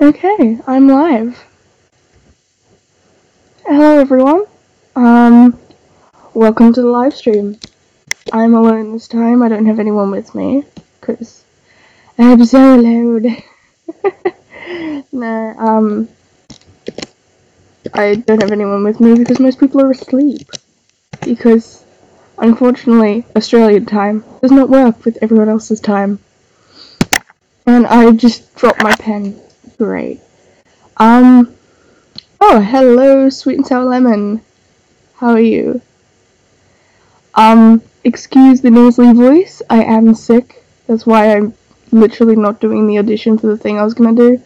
Okay, I'm live. Hello everyone. Um, Welcome to the live stream. I'm alone this time. I don't have anyone with me because I'm so loud. No, I don't have anyone with me because most people are asleep. Because unfortunately, Australian time does not work with everyone else's time. And I just dropped my pen. Great. Um. Oh, hello, sweet and sour lemon. How are you? Excuse the nasally voice. I am sick. That's why I'm literally not doing the audition for the thing I was gonna do.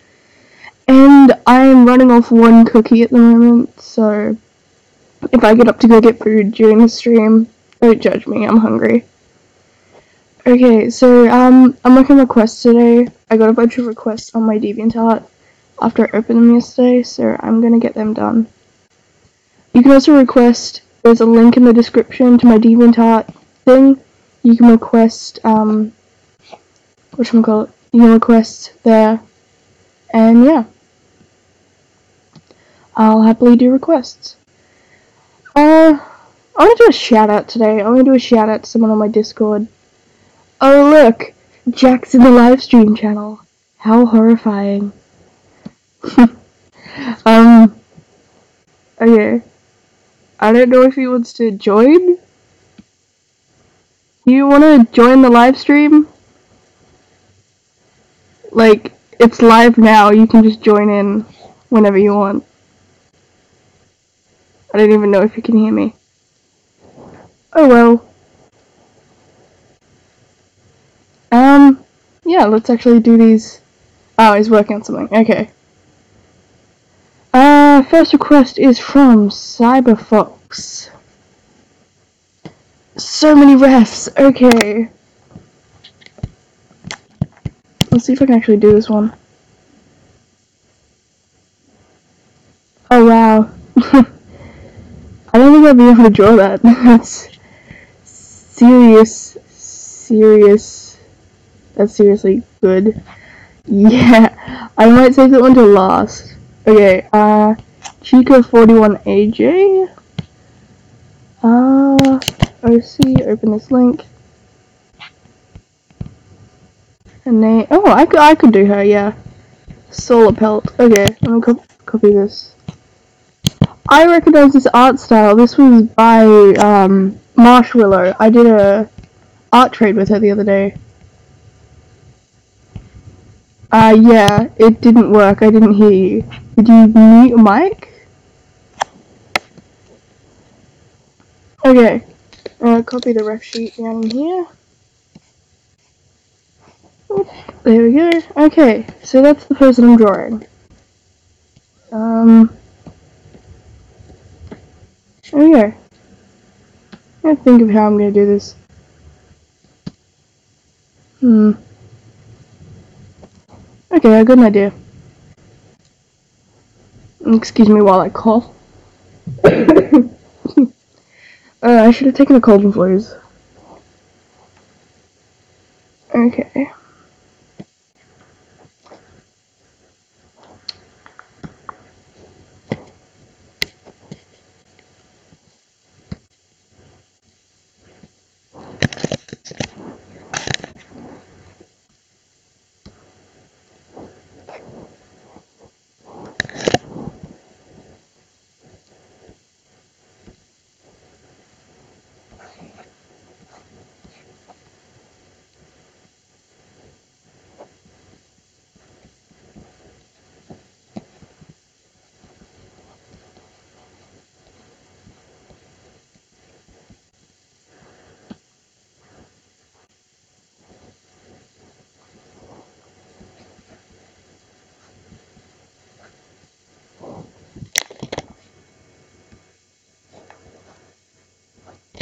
And I'm running off one cookie at the moment, so if I get up to go get food during the stream, don't judge me, I'm hungry. Okay, so I'm working requests today. I got a bunch of requests on my DeviantArt after I opened them yesterday, so I'm gonna get them done. You can also request, there's a link in the description to my DeviantArt thing. You can request, whatchamacallit, you can request there, and yeah. I'll happily do requests. I want to do a shout out today. I want to do a shout out to someone on my Discord. Oh look! Jack's in the live stream channel. How horrifying. um, okay. I don't know if he wants to join. Do you want to join the live stream? Like, it's live now, you can just join in whenever you want. I don't even know if you can hear me. Oh well. Yeah, let's actually do these. Oh, he's working on something. Okay. First request is from Cyberfox. So many refs. Okay. Let's see if I can actually do this one. Oh wow. I don't think I'll be able to draw that. That's serious. That's seriously good. Yeah, I might save that one to last. Okay, Chico41AJ. OC, open this link. And name. Oh, I could do her, yeah. Solar Pelt. Okay, I'm gonna copy this. I recognize this art style. This was by, Marshwillow. I did a art trade with her the other day. Yeah, it didn't work. I didn't hear you. Did you mute your mic? Okay. Copy the ref sheet down here. Oop, there we go. Okay, so that's the person I'm drawing. Okay. I gotta think of how I'm gonna do this. Okay, I got an idea. Excuse me while I cough. I should have taken a cold and flus. Okay.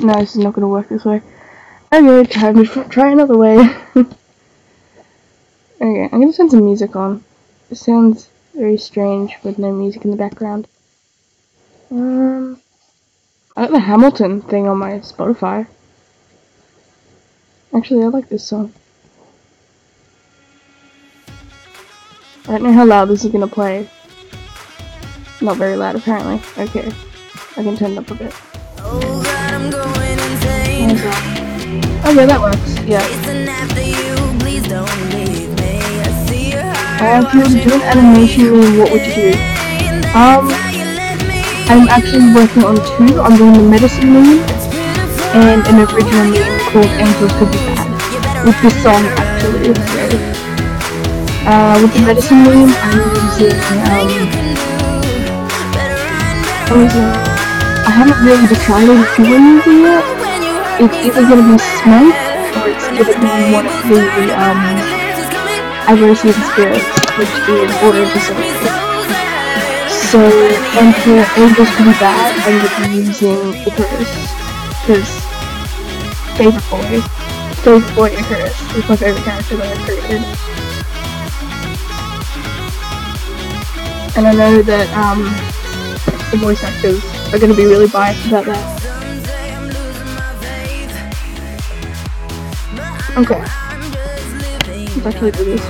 No, this is not gonna work this way. Okay, time to try another way. Okay, I'm gonna turn some music on. It sounds very strange with no music in the background. I got the Hamilton thing on my Spotify. Actually, I like this song. I don't know how loud this is gonna play. Not very loud, apparently. Okay. I can turn it up a bit. Oh God, I'm going insane. Okay, that works. Yeah. Chasing after you, please don't leave me. I see your heart If you were to do an watching animation, away. then what would you do? And that's how you let me I'm in actually the working on cold. two. I'm doing the medicine meme It's beautiful and an original how you meme let called me Angels Could Be lose. Bad. You better With this run, song, better actually. run. So, with the Your medicine time is meme, up, nothing you can do. Better run, better I'm using, I haven't really decided who I'm using yet. run. When you hurt It's me either so gonna be Smite, bad. or it's But now gonna the be one of tables the, turn, apocalypse is coming. Iversian Spirits, which is Order of When you let me Disintegrate. so sad. So, But in the and end, for I Angels learned Could the Be reins Bad, and I'm now gonna the be angels using could be Icarus. bad. Because, favorite boy Icarus is my favorite character that I've created. And I know that, the voice actors are gonna be really biased about that. Some say I'm losing my faith, but I know Okay, I'm just living let's actually do this.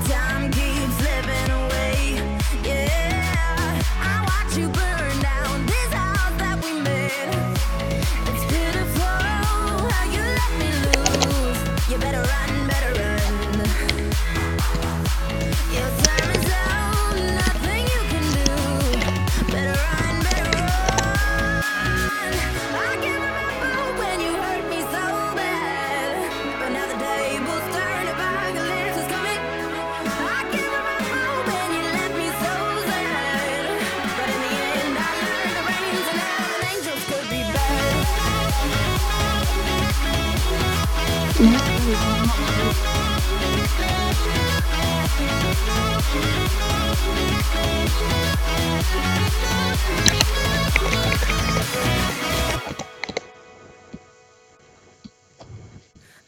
time keeps slipping away. Yeah, I watch you burn down this house that we made. It's pitiful how you let me lose. You better run, better run. Your time is out, nothing you can do. Better run, better run. I can remember when you hurt me so bad, but now the tables turn, apocalypse is coming. I can remember when you left me so sad, but in the end I learned the reins and now the angels could be bad.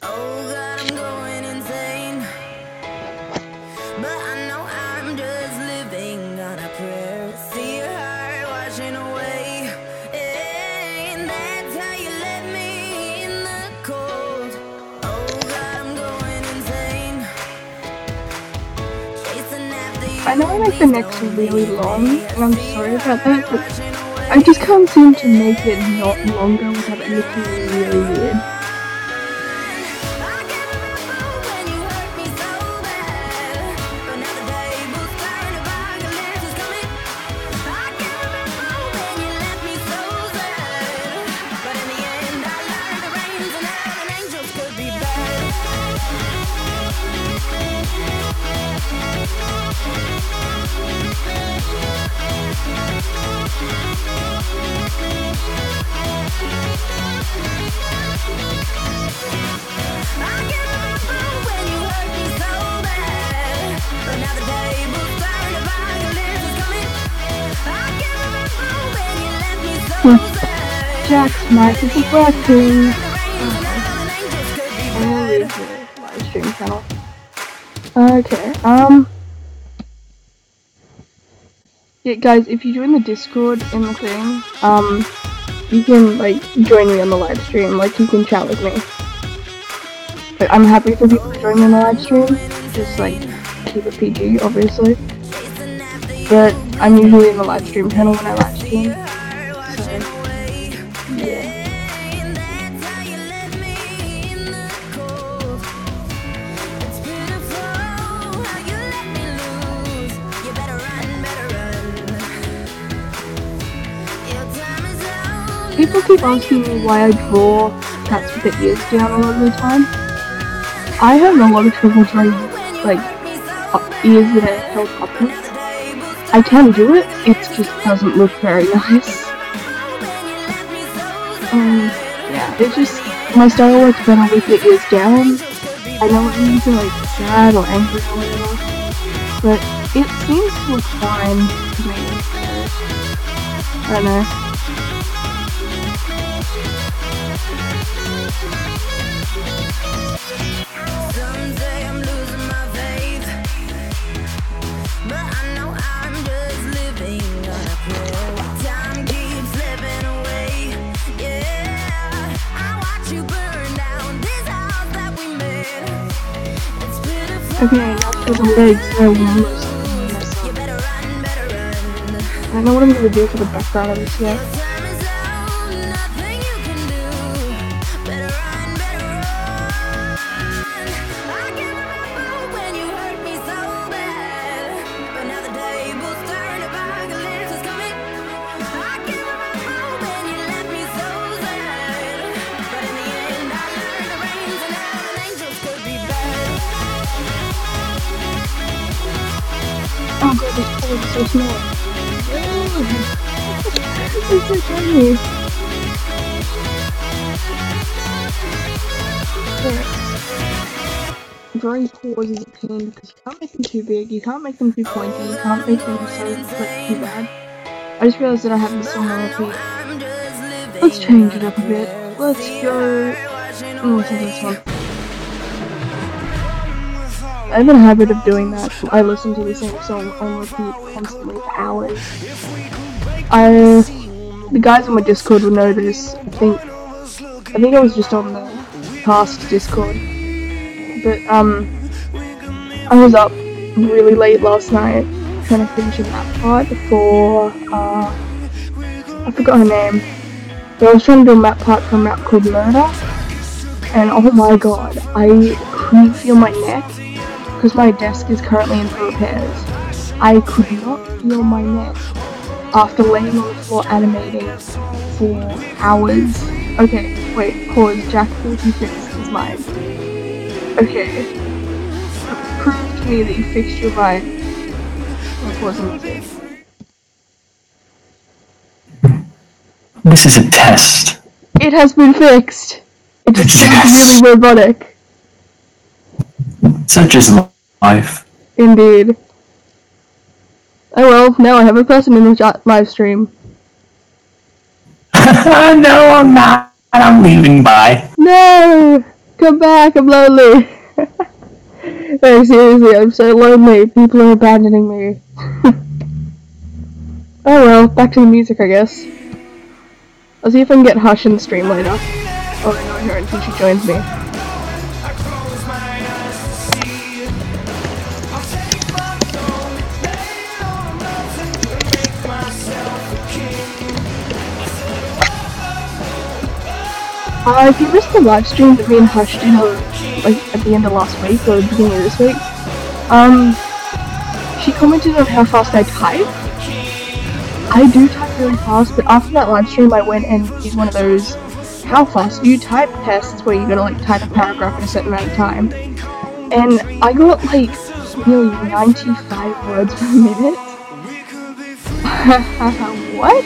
Oh God, I'm going insane, but I know I'm just living on a prayer. See your heart washing away, and that's how you let me in the cold. Oh God, I'm going insane, chasing after you. I know I make the Please necks don't really leave long, me. and I'm I see sorry your about heart that, but washing away. I just can't seem to make it not longer without it looking really weird. I can remember when you hurt me so bad, but now the tables turn, apocalypse is coming. I can remember when you left me so sad, but in the end I learned the reins and now the angels could be bad. I can remember when you hurt me so bad, but now the tables turn, apocalypse is coming. I can remember when you left me so sad. Jack's mic isn't working. I'm gonna leave the live stream channel. Okay, yeah, guys, if you join the Discord in the thing, you can, like, join me on the live stream, like, you can chat with me. Like, I'm happy for people to join me on the live stream, just, like, keep it PG, obviously. But I'm usually in the live stream channel when I live stream, so, yeah. People keep asking me why I draw cats with their ears down a lot of the time. I have a lot of trouble drawing, like, ears that are held upwards. I can do it, it just doesn't look very nice. Yeah, it's just, my style works better with the ears down. I know it means to, like, sad or angry or whatever, but it seems to look fine to me, so, I don't know. Some say I'm losing my faith, but I know I'm just living on a prayer. Time keeps slipping away. Yeah, I watch you burn down this house that we made. It's pitiful. Okay, now for the legs, they're almost I don't know what I'm gonna do for the background of this yet. Time is out, nothing you can do. Better run, better run. I can remember when you hurt me so bad, but now the tables turn, apocalypse is coming. I can remember when you left me so sad, but in the end I learned the rains and heaven angels could be bad. Oh god, this pole is so small. It's so tiny. Drawing pores is a pain because you can't make them too big, you can't make them too pointy, you can't make them so like too bad. I just realized that I have this song on repeat. Let's change it up a bit. Let's go. Let's do this one. I have a habit of doing that. I listen to the same song on repeat constantly for hours. The guys on my Discord will know this. I think I was just on the past Discord. But I was up really late last night trying to finish a map part for I forgot her name. But I was trying to do a map part for a map called Murder. And oh my god, I couldn't feel my neck because my desk is currently in repairs. I could not feel my neck after laying on the floor animating for hours. Okay, wait, pause. Jack 46 is mine. Okay. Prove to me that you fixed your mind. That wasn't it. This is a test. It has been fixed. It just sounds Yes. really robotic. Such is life. Indeed. Oh well, now I have a person in the live stream. No, I'm not. I'm leaving. Bye. No! Come back, I'm lonely. No, seriously, I'm so lonely. People are abandoning me. Oh well, back to the music, I guess. I'll see if I can get Hush in the stream later. Oh, I know her until she joins me. If you missed the live stream that me and Hush did like at the end of last week or the beginning of this week, she commented on how fast I type. I do type really fast, but after that live stream I went and did one of those how fast do you type tests where you gotta like type a paragraph in a certain amount of time. And I got like nearly 95 words per minute. What?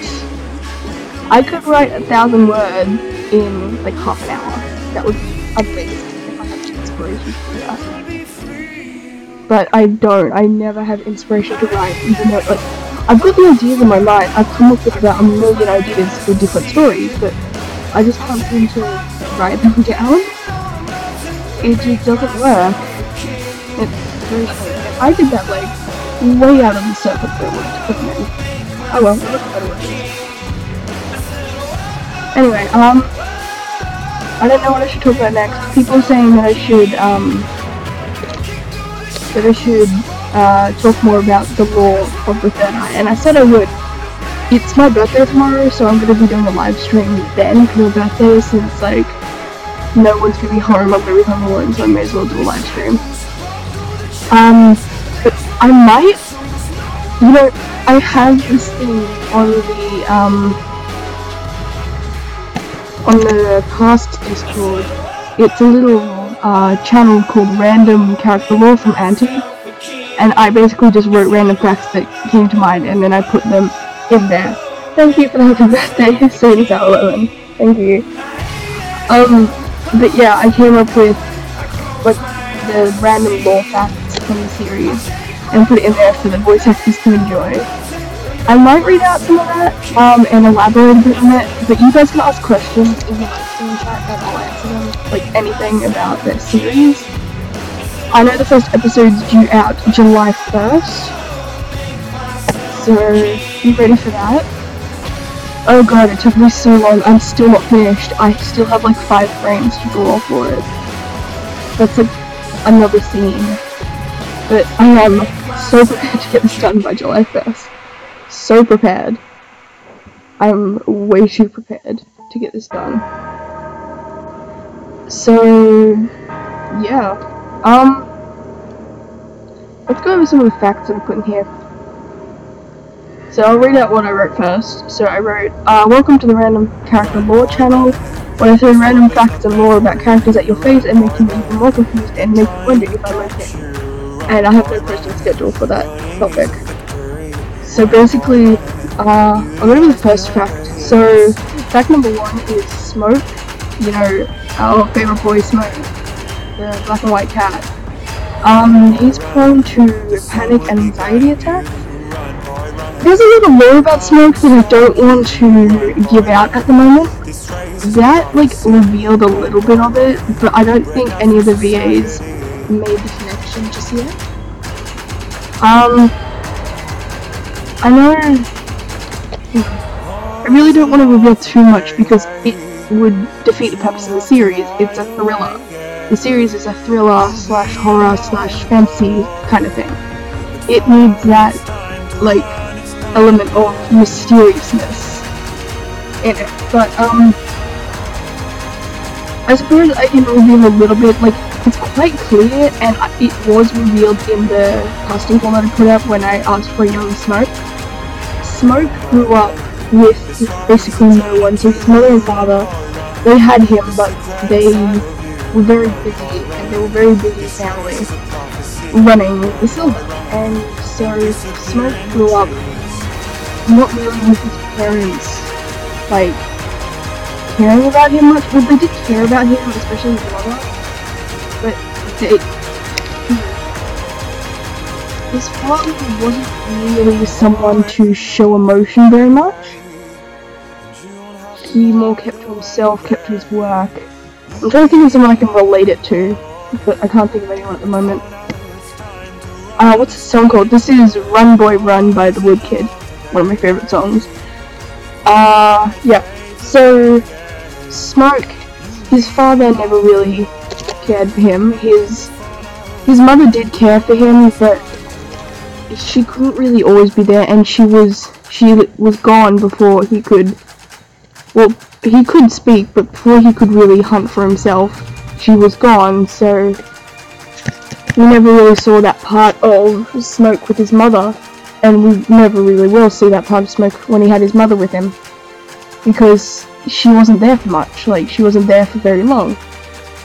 I could write 1,000 words in like half an hour. That would be amazing if I had the inspiration to do that. But I don't. I never have inspiration to write, even though like I've got the ideas in my mind. I've come up with about 1 million ideas for different stories, but I just can't seem to write them down. It just doesn't work. It's very strange. I did that like way out of the circle for a week, but then oh well, it looks better with it. Anyway, I don't know what I should talk about next. People are saying that I should talk more about the lore of the Third Eye, and I said I would. It's my birthday tomorrow, so I'm gonna be doing a live stream then for my birthday, since like no one's gonna be home. I'm gonna be home alone, so I may as well do a live stream. But I might, you know, I have this thing on the past Discord. It's a little channel called Random Character Lore from Auntie, and I basically just wrote random facts that came to mind and then I put them in there. Thank you for the happy birthday, Sadie Ellen. Thank you. But yeah, I came up with like the random lore facts from the series and put it in there for the voice actors to enjoy. I might read out some of that, and elaborate a bit on it, but you guys can ask questions in the live stream chat and I'll answer them, like anything about the series. I know the first episode's due out July 1st, so be ready for that. Oh god, it took me so long, I'm still not finished. I still have like 5 frames to draw for it. That's like another scene. But I am so prepared to get this done by July 1st. so prepared. I'm way too prepared to get this done. So, yeah. Let's go over some of the facts that I put in here. So I'll read out what I wrote first. So I wrote, welcome to the Random Character Lore channel, where I throw random facts and lore about characters at your face and make you even more confused and make you wonder if I'm okay. And I have no posting schedule for that topic. So basically, I'll go over the first fact. So, fact number 1 is Smoke. You know, our favorite boy Smoke, the black and white cat. He's prone to panic and anxiety attacks. There's a little lore about Smoke that I don't want to give out at the moment. That, revealed a little bit of it, but I don't think any of the VAs made the connection just yet. I know... I really don't want to reveal too much because it would defeat the purpose of the series. It's a thriller. The series is a thriller / horror / fantasy kind of thing. It needs that, element of mysteriousness in it. But, I suppose I can reveal a little bit, it's quite clear, and it was revealed in the casting call that I put up when I asked for a young Smoke. Smoke grew up with basically no one, so his mother and father, they had him, but they were very busy, and they were very busy family running the Silver, and so Smoke grew up not really with his parents, caring about him much. Well, they did care about him, especially his mother, but his father wasn't really someone to show emotion very much. He more kept to himself, kept to his work. I'm trying to think of someone I can relate it to, but I can't think of anyone at the moment. What's the song called? This is Run Boy Run by The Woodkid, one of my favourite songs. Yeah. So, Smoke, his father never really cared for him. His mother did care for him, but she couldn't really always be there, and she was gone before he could. Well, he could speak, but before he could really hunt for himself, she was gone. So we never really saw that part of Smoke with his mother, and we never really will see that part of Smoke when he had his mother with him, because she wasn't there for much. She wasn't there for very long.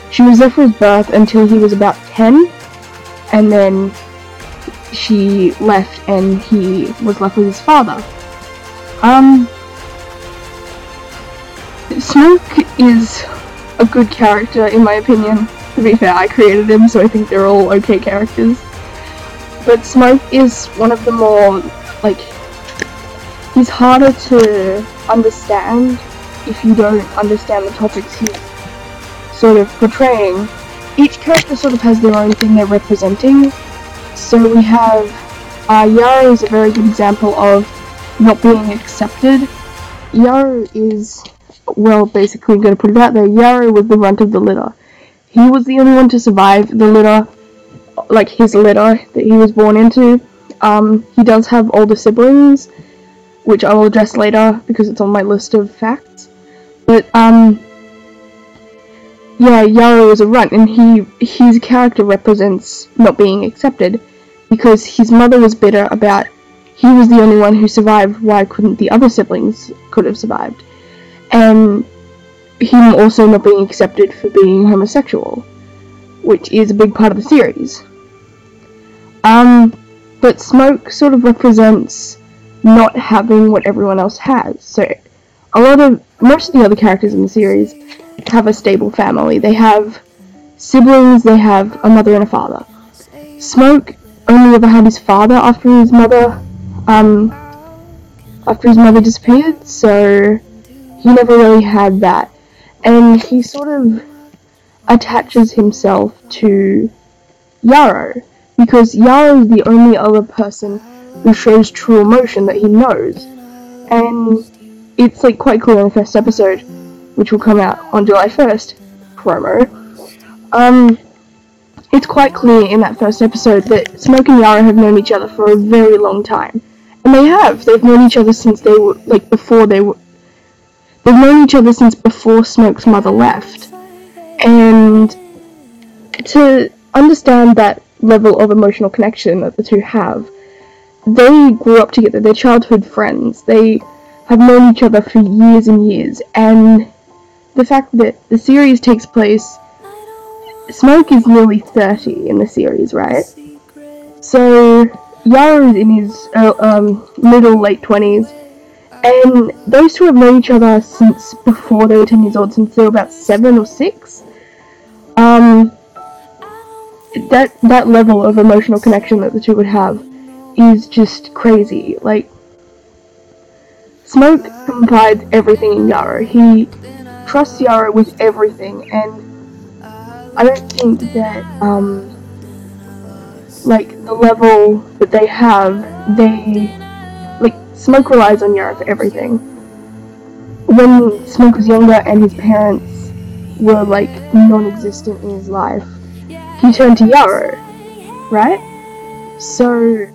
She was there for his birth until he was about 10, and then she left and he was left with his father. Smoke is a good character in my opinion. To be fair, I created him, so I think they're all okay characters. But Smoke is one of the more, he's harder to understand if you don't understand the topics he's sort of portraying. Each character sort of has their own thing they're representing. So we have, Yara is a very good example of not being accepted. Yara is, well, basically I'm gonna put it out there, Yara was the runt of the litter. He was the only one to survive the litter, his litter that he was born into. He does have older siblings, which I will address later because it's on my list of facts. But, yeah, Yara was a runt, and his character represents not being accepted, because his mother was bitter about he was the only one who survived, why couldn't the other siblings could have survived? And him also not being accepted for being homosexual, which is a big part of the series. But Smoke sort of represents not having what everyone else has. So most of the other characters in the series have a stable family. They have siblings, they have a mother and a father. Smoke only ever had his father after his mother disappeared, so he never really had that. And he sort of attaches himself to Yarrow, because Yarrow is the only other person who shows true emotion that he knows. And it's quite clear in the first episode, which will come out on July 1st, promo. It's quite clear in that first episode that Smoke and Yara have known each other for a very long time, And they have. They've known each other since they were, like, before they were... They've known each other since before Smoke's mother left. And to understand that level of emotional connection that the two have, they grew up together. They're childhood friends. They have known each other for years and years. And the fact that the series takes place... Smoke is nearly 30 in the series, right? So Yara is in his middle, late 20s, and those two have known each other since before they were 10 years old, since they were about 7 or 6. That level of emotional connection that the two would have is just crazy. Like, Smoke confides everything in Yara. He trusts Yara with everything, and I don't think that, like, the level that they have, like, Smoke relies on Yara for everything. When Smoke was younger and his parents were, like, non-existent in his life, he turned to Yara, right? So,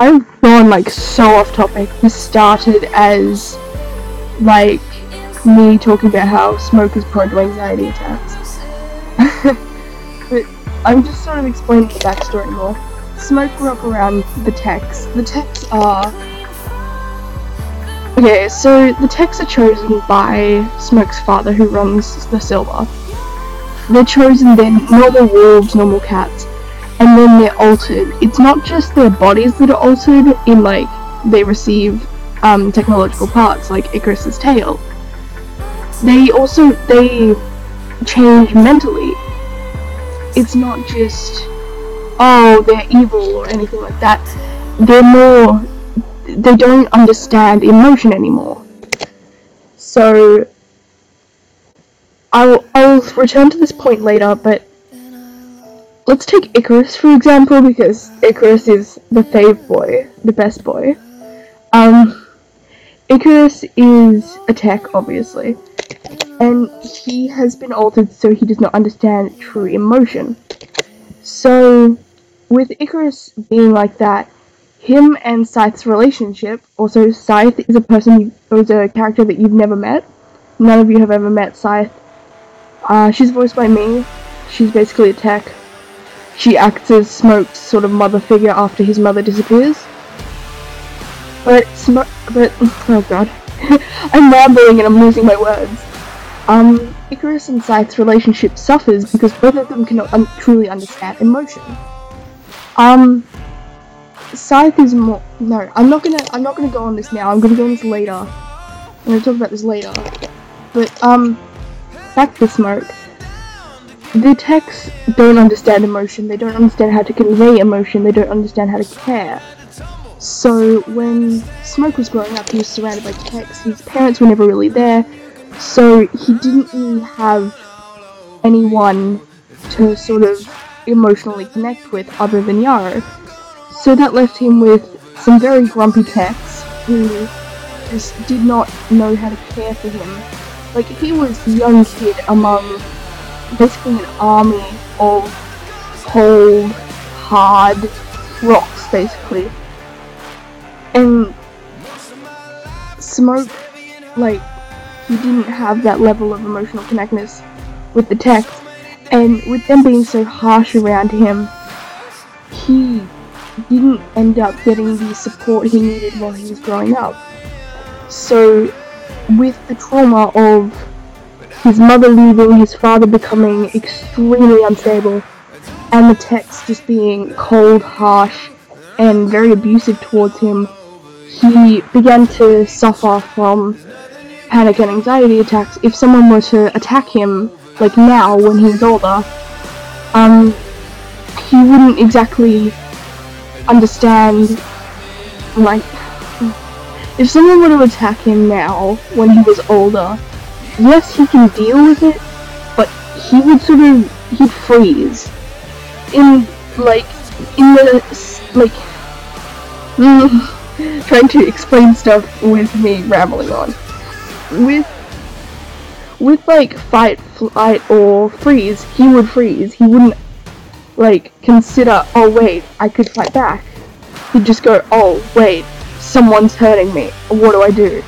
I've gone, like, so off topic. This started as, like, me talking about how Smoke is prone to anxiety attacks. But I'm just sort of explaining the backstory more. Smoke grew up around the Techs. The Techs are... Okay, so the Techs are chosen by Smoke's father, who runs the Silver. They're chosen, they're normal wolves, normal cats, and then they're altered. It's not just their bodies that are altered in, like, they receive technological parts, like Icarus's tail. They change mentally. It's not just, oh, they're evil or anything like that. They don't understand emotion anymore. So, I'll return to this point later, but let's take Icarus for example, because Icarus is the fave boy, the best boy. Icarus is a Tech, obviously, and he has been altered so he does not understand true emotion. So, with Icarus being like that, him and Scythe's relationship, also Scythe is a character that you've never met. None of you have ever met Scythe. She's voiced by me. She's basically a Tech. She acts as Smoke's sort of mother figure after his mother disappears. But oh god. I'm rambling and I'm losing my words. Icarus and Scythe's relationship suffers because both of them cannot truly understand emotion. Scythe is more... No, I'm not gonna go on this now. I'm gonna go on this later. I'm gonna talk about this later. But, back to Smoke. The Techs don't understand emotion. They don't understand how to convey emotion. They don't understand how to care. So, when Smoke was growing up, he was surrounded by Techs. His parents were never really there. So, he didn't really have anyone to sort of emotionally connect with other than Yara. So that left him with some very grumpy Techs who just did not know how to care for him. Like, he was a young kid among basically an army of cold, hard rocks, basically. And Smoke, like, he didn't have that level of emotional connectedness with the Techs, and with them being so harsh around him, he didn't end up getting the support he needed while he was growing up. So, with the trauma of his mother leaving, his father becoming extremely unstable, and the Techs just being cold, harsh, and very abusive towards him, he began to suffer from panic and anxiety attacks. If someone were to attack him, like now, when he was older, he wouldn't exactly understand, like, if someone were to attack him now, when he was older, yes, he can deal with it, but he would he'd freeze. Trying to explain stuff with me rambling on. With like, fight, flight, or freeze, he would freeze. He wouldn't, like, consider, oh wait, I could fight back. He he'd just go, oh wait, someone's hurting me, what do I do?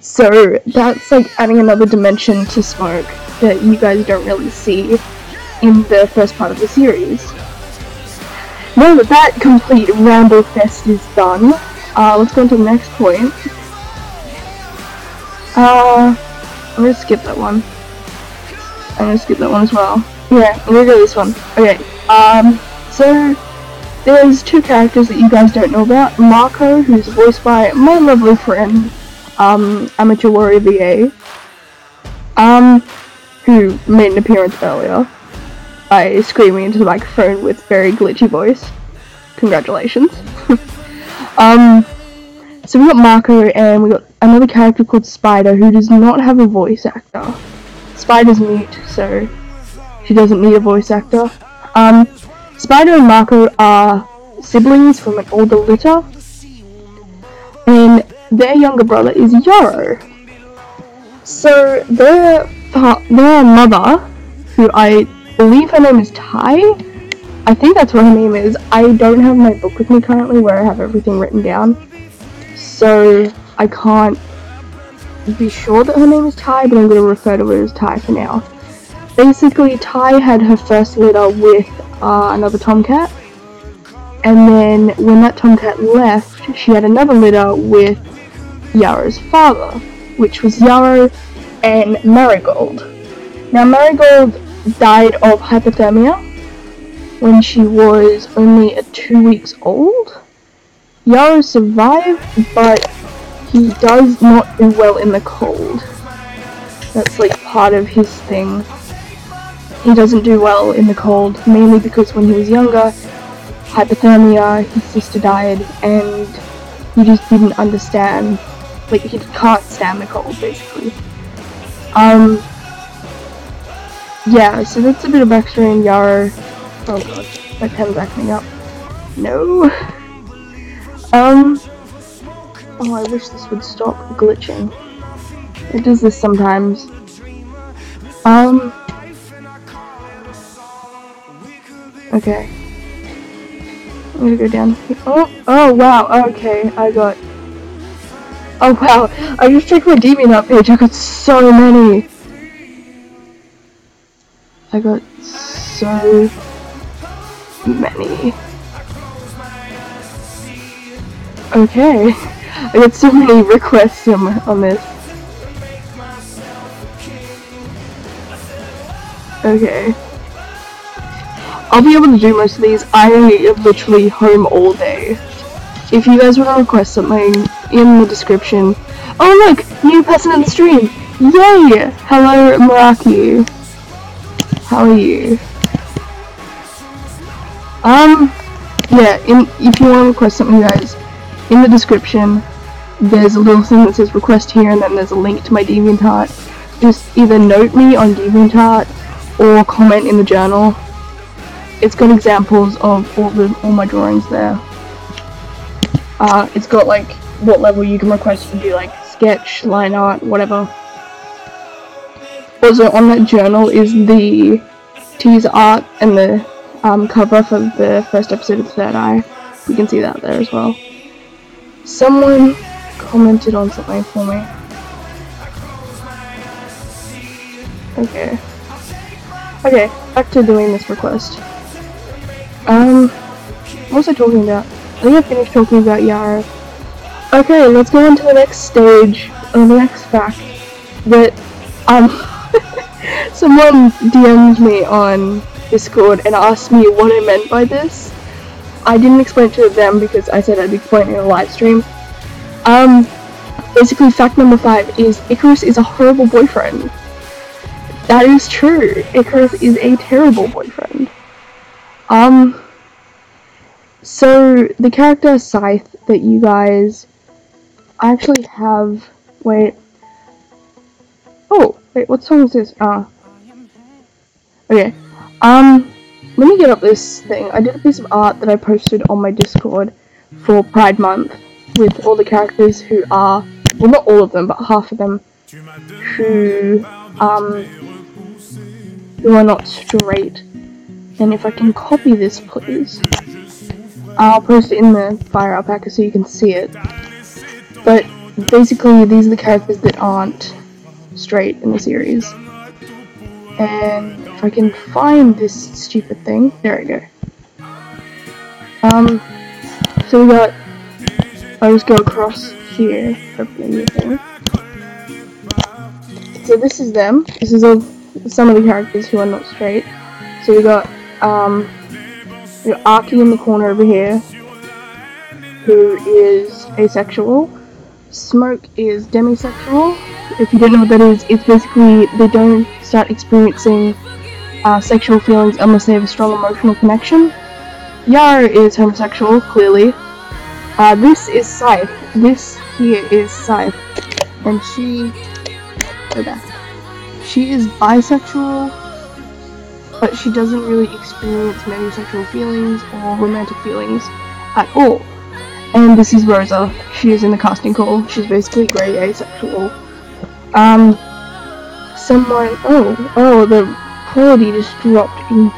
So that's like adding another dimension to Smoke that you guys don't really see in the first part of the series. Now that that complete ramble fest is done, let's go on to the next point. I'm gonna skip that one. I'm gonna skip that one as well. Yeah, I'm gonna go this one. Okay, so there's two characters that you guys don't know about. Marco, who's voiced by my lovely friend, Amateur Warrior VA, who made an appearance earlier by screaming into the microphone with very glitchy voice. Congratulations. So we got Marco, and we got another character called Spider, who does not have a voice actor. Spider's mute, so she doesn't need a voice actor. Spider and Marco are siblings from an older litter, and their younger brother is Yarrow. So their mother, who I believe her name is Tai, I think that's what her name is. I don't have my book with me currently where I have everything written down, so I can't be sure that her name is Tai, but I'm going to refer to her as Tai for now. Basically, Tai had her first litter with another tomcat, and then when that tomcat left, she had another litter with Yarrow's father, which was Yarrow and Marigold. Now, Marigold died of hypothermia when she was only 2 weeks old. Yarrow survived, but he does not do well in the cold. That's like part of his thing. He doesn't do well in the cold, mainly because when he was younger, hypothermia, his sister died, and he just didn't understand. Like, he can't stand the cold, basically. Yeah, so that's a bit of backstory in Yarrow. Oh god, my pen's acting up. No. Oh, I wish this would stop glitching. It does this sometimes. Okay. I'm gonna go down here. Oh wow, okay, oh wow, I just checked my DeviantArt page, I got so many! I got so many. Okay, I got so many requests on this. Okay. I'll be able to do most of these. I am literally home all day. If you guys want to request something, in the description. Oh look! New person in the stream! Yay! Hello, Maraki. How are you? Yeah, if you want to request something, guys, in the description, there's a little thing that says request here, and then there's a link to my DeviantArt. Just either note me on DeviantArt, or comment in the journal. It's got examples of all my drawings there. It's got like what level you can request. You can do like sketch, line art, whatever. Also on that journal is the teaser art and the cover for the first episode of Third Eye. You can see that there as well. Someone commented on something for me. Okay. Okay, back to doing this request. What was I talking about? I think I finished talking about Yarrow. Okay, let's go on to the next stage, or the next fact, that, someone DM'd me on Discord and asked me what I meant by this. I didn't explain it to them because I said I'd explain it in a live stream. Basically, fact number 5 is Icarus is a horrible boyfriend. That is true. Icarus is a terrible boyfriend. So the character Scythe that you guys actually have, wait, what song is this? Okay, let me get up this thing. I did a piece of art that I posted on my Discord for Pride Month with all the characters who are, well, not all of them, but half of them, who are not straight. And if I can copy this, please. I'll post it in the Fire Alpaca so you can see it. But basically, these are the characters that aren't straight in the series. And if I can find this stupid thing, there we go. So we got, I'll just go across here, opening the thing. So this is them. This is some of the characters who are not straight. So we got Aki in the corner over here, who is asexual. Smoke is demisexual. If you don't know what that is, it's basically they don't start experiencing sexual feelings unless they have a strong emotional connection. Yara is homosexual, clearly. This is Scythe. This here is Scythe. And she is bisexual, but she doesn't really experience many sexual feelings or romantic feelings at all. And this is Rosa. She is in the casting call. She's basically grey asexual. The quality just dropped in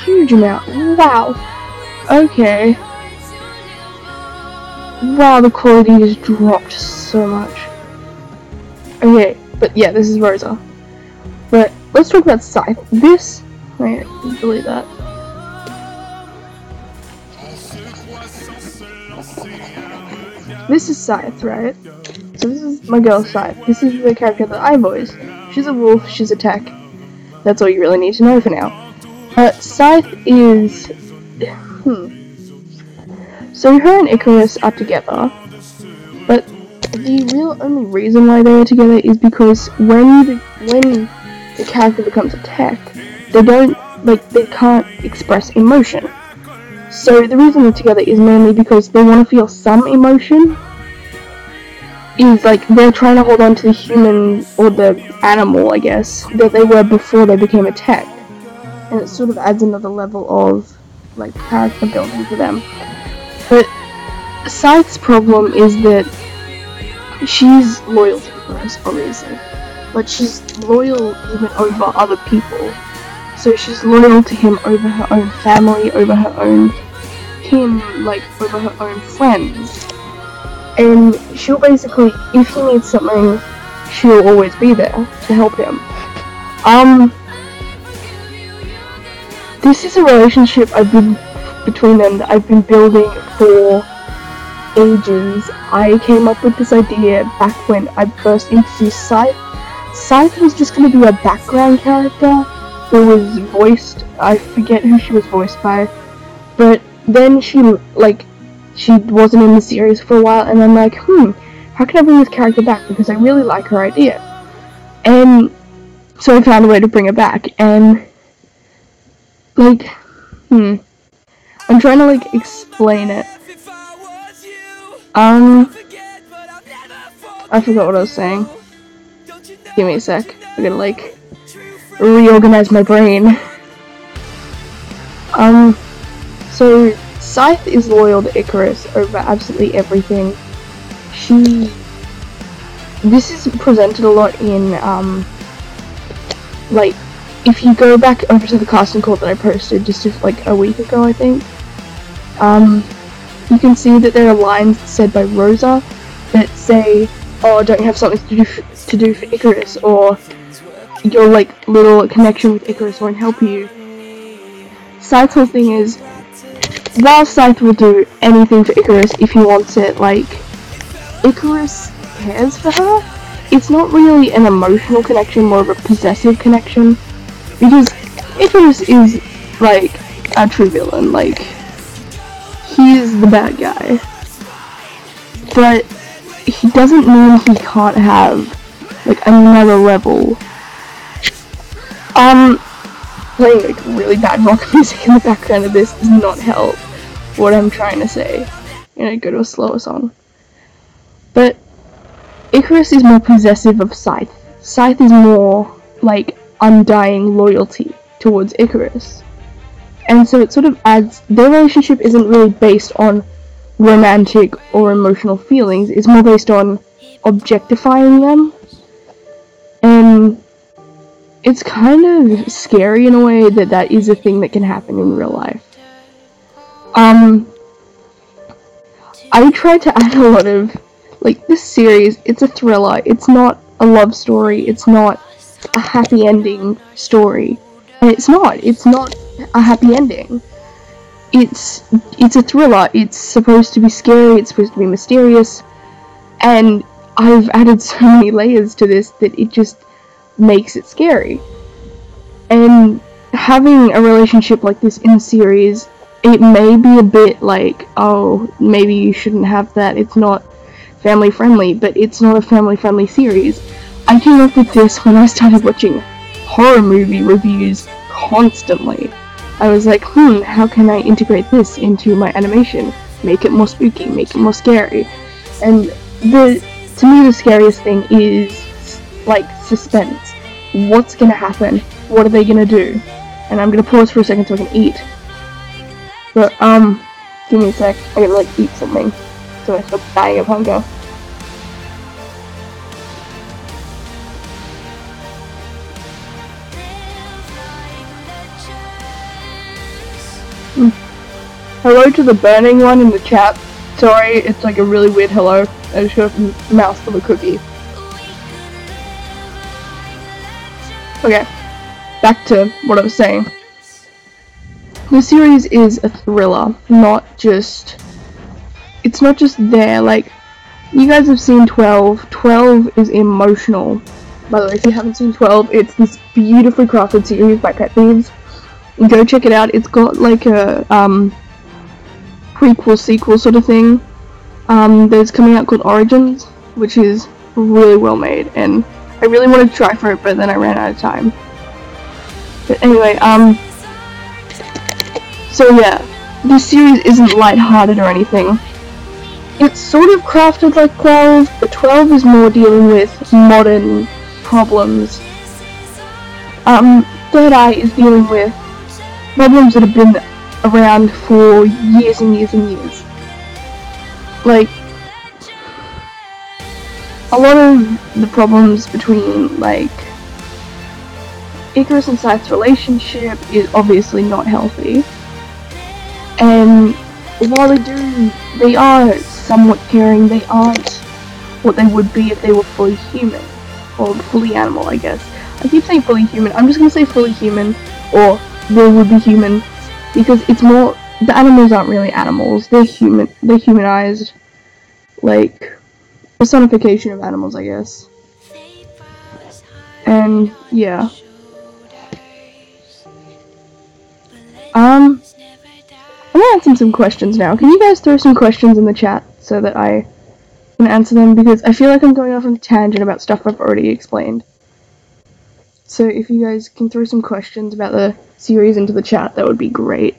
huge amount. Wow. Okay. Wow, the quality just dropped so much. Okay, but yeah, this is Rosa. But let's talk about Scythe. Wait, delete that. This is Scythe, right? So this is my girl Scythe. This is the character that I voiced. She's a wolf, she's a tech. That's all you really need to know for now. But Scythe is... So her and Icarus are together, but the real only reason why they are together is because when the character becomes a tech, they can't express emotion. So the reason they're together is mainly because they want to feel some emotion. Is like they're trying to hold on to the human or the animal, I guess, that they were before they became a tech, and it sort of adds another level of like character building for them. But Scythe's problem is that she's loyal to Icarus, obviously, but she's loyal even over other people. So she's loyal to him over her own family, over her own over her own friends. And she'll basically, if he needs something, she'll always be there to help him. This is a relationship between them that I've been building for ages. I came up with this idea back when I first introduced Scythe. Scythe was just going to be a background character who was voiced, I forget who she was voiced by, but then she wasn't in the series for a while, and I'm like, how can I bring this character back, because I really like her idea. And so I found a way to bring her back, and I'm trying to explain it. I forgot what I was saying. Give me a sec. I gotta reorganize my brain. So Scythe is loyal to Icarus over absolutely everything. This is presented a lot in, if you go back over to the casting call that I posted just a week ago, I think, you can see that there are lines said by Rosa that say, oh, don't you have something to do for Icarus, or your little connection with Icarus won't help you. Scythe's whole thing is, while Scythe will do anything for Icarus if he wants it, Icarus cares for her. It's not really an emotional connection, more of a possessive connection, because Icarus is a true villain. He's the bad guy, but he doesn't mean he can't have another level. Playing really bad rock music in the background of this does not help what I'm trying to say. Go to a slower song. But Icarus is more possessive of Scythe. Scythe is more undying loyalty towards Icarus. And so it sort of adds, their relationship isn't really based on romantic or emotional feelings, it's more based on objectifying them. And it's kind of scary in a way that is a thing that can happen in real life. I tried to add a lot of, like, this series, it's a thriller, it's not a love story, it's not a happy ending story. And it's not a happy ending. It's a thriller, it's supposed to be scary, it's supposed to be mysterious, and I've added so many layers to this that it just makes it scary. And having a relationship like this in a series, it may be a bit like, oh, maybe you shouldn't have that, it's not family friendly, but it's not a family friendly series. I came up with this when I started watching horror movie reviews constantly. I was like, how can I integrate this into my animation? Make it more spooky, make it more scary. And to me the scariest thing is, like, suspense. What's gonna happen? What are they gonna do? And I'm gonna pause for a second so I can eat. But, give me a sec. I gotta, like, eat something so I stop dying of hunger. Hello to the burning one in the chat. Sorry, it's like a really weird hello. I just got a mouthful of cookie. Okay, back to what I was saying. The series is a thriller, it's not just there, like, you guys have seen 12. 12 is emotional. By the way, if you haven't seen 12, it's this beautifully crafted series by Pet Thieves. Go check it out. It's got like a prequel sequel sort of thing that's coming out called Origins, which is really well made, and I really wanted to try for it, but then I ran out of time. But anyway, so yeah, this series isn't lighthearted or anything. It's sort of crafted like 12, but 12 is more dealing with modern problems. Third Eye is dealing with problems that have been around for years and years and years. Like, a lot of the problems between, like, Icarus and Scythe's relationship is obviously not healthy. And while they are somewhat caring, they aren't what they would be if they were fully human. Or fully animal, I guess. I keep saying fully human, I'm just gonna say fully human, or they would be human, because it's more, the animals aren't really animals, they're humanized, like, personification of animals, I guess. And, yeah. I'm gonna answer some questions now. Can you guys throw some questions in the chat so that I can answer them, because I feel like I'm going off on a tangent about stuff I've already explained. So if you guys can throw some questions about the series into the chat, that would be great.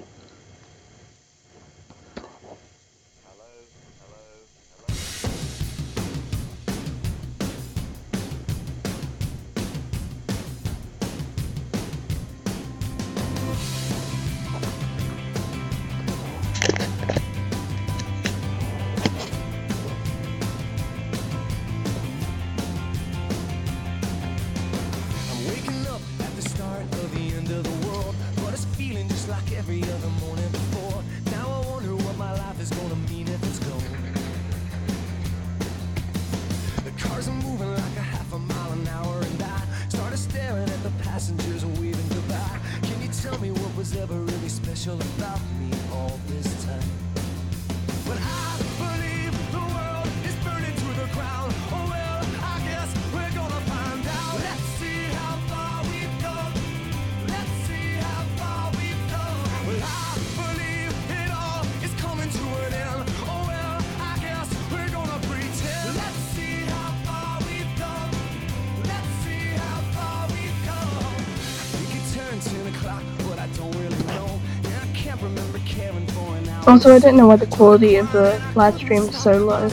Also, I don't know why the quality of the live stream is so low.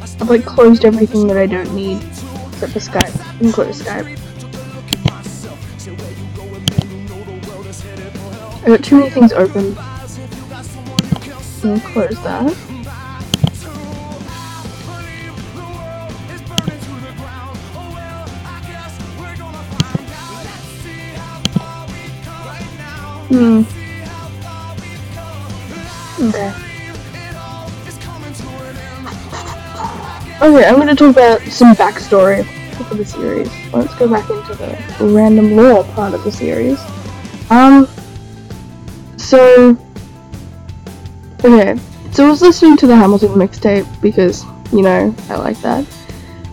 I've like closed everything that I don't need, except for Skype. I can close Skype. I got too many things open. I'm gonna close that. Okay. Okay, I'm gonna talk about some backstory for the series. Let's go back into the random lore part of the series. So, okay, so I was listening to the Hamilton mixtape because, you know, I like that.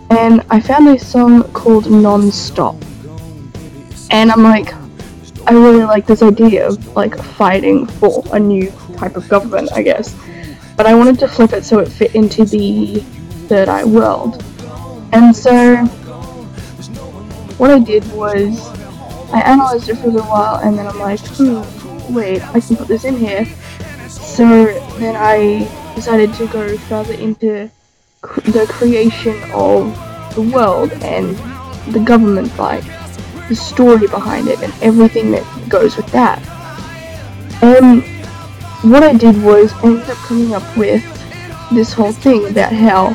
And I found a song called Non-Stop. And I'm like, I really like this idea of, like, fighting for a new type of government, I guess. But I wanted to flip it so it fit into the Third Eye world. And so, what I did was, I analyzed it for a little while, and then I'm like, wait, I can put this in here. So then I decided to go further into the creation of the world and the government fight, the story behind it, and everything that goes with that. And what I did was I ended up coming up with this whole thing about how,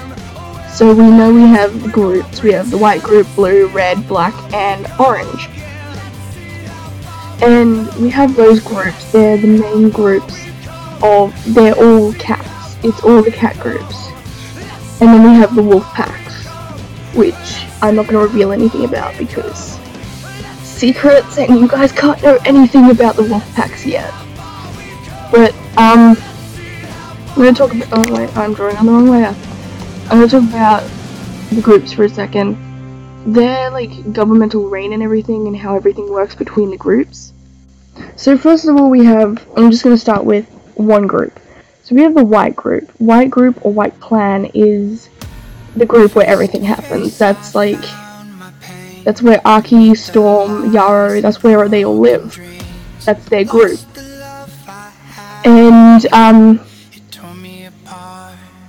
so we know we have groups, we have the white group, blue, red, black, and orange. And we have those groups, they're the main groups they're all cats, it's all the cat groups. And then we have the wolf packs, which I'm not going to reveal anything about because secrets and you guys can't know anything about the wolf packs yet. But, I'm going to talk about, oh wait, I'm drawing on the wrong layer. I'm going to talk about the groups for a second. They're like governmental reign and everything and how everything works between the groups. So first of all I'm just going to start with one group. So we have the white group. White group or white clan is the group where everything happens. That's where Aki, Storm, Yarrow, that's where they all live. That's their group. And,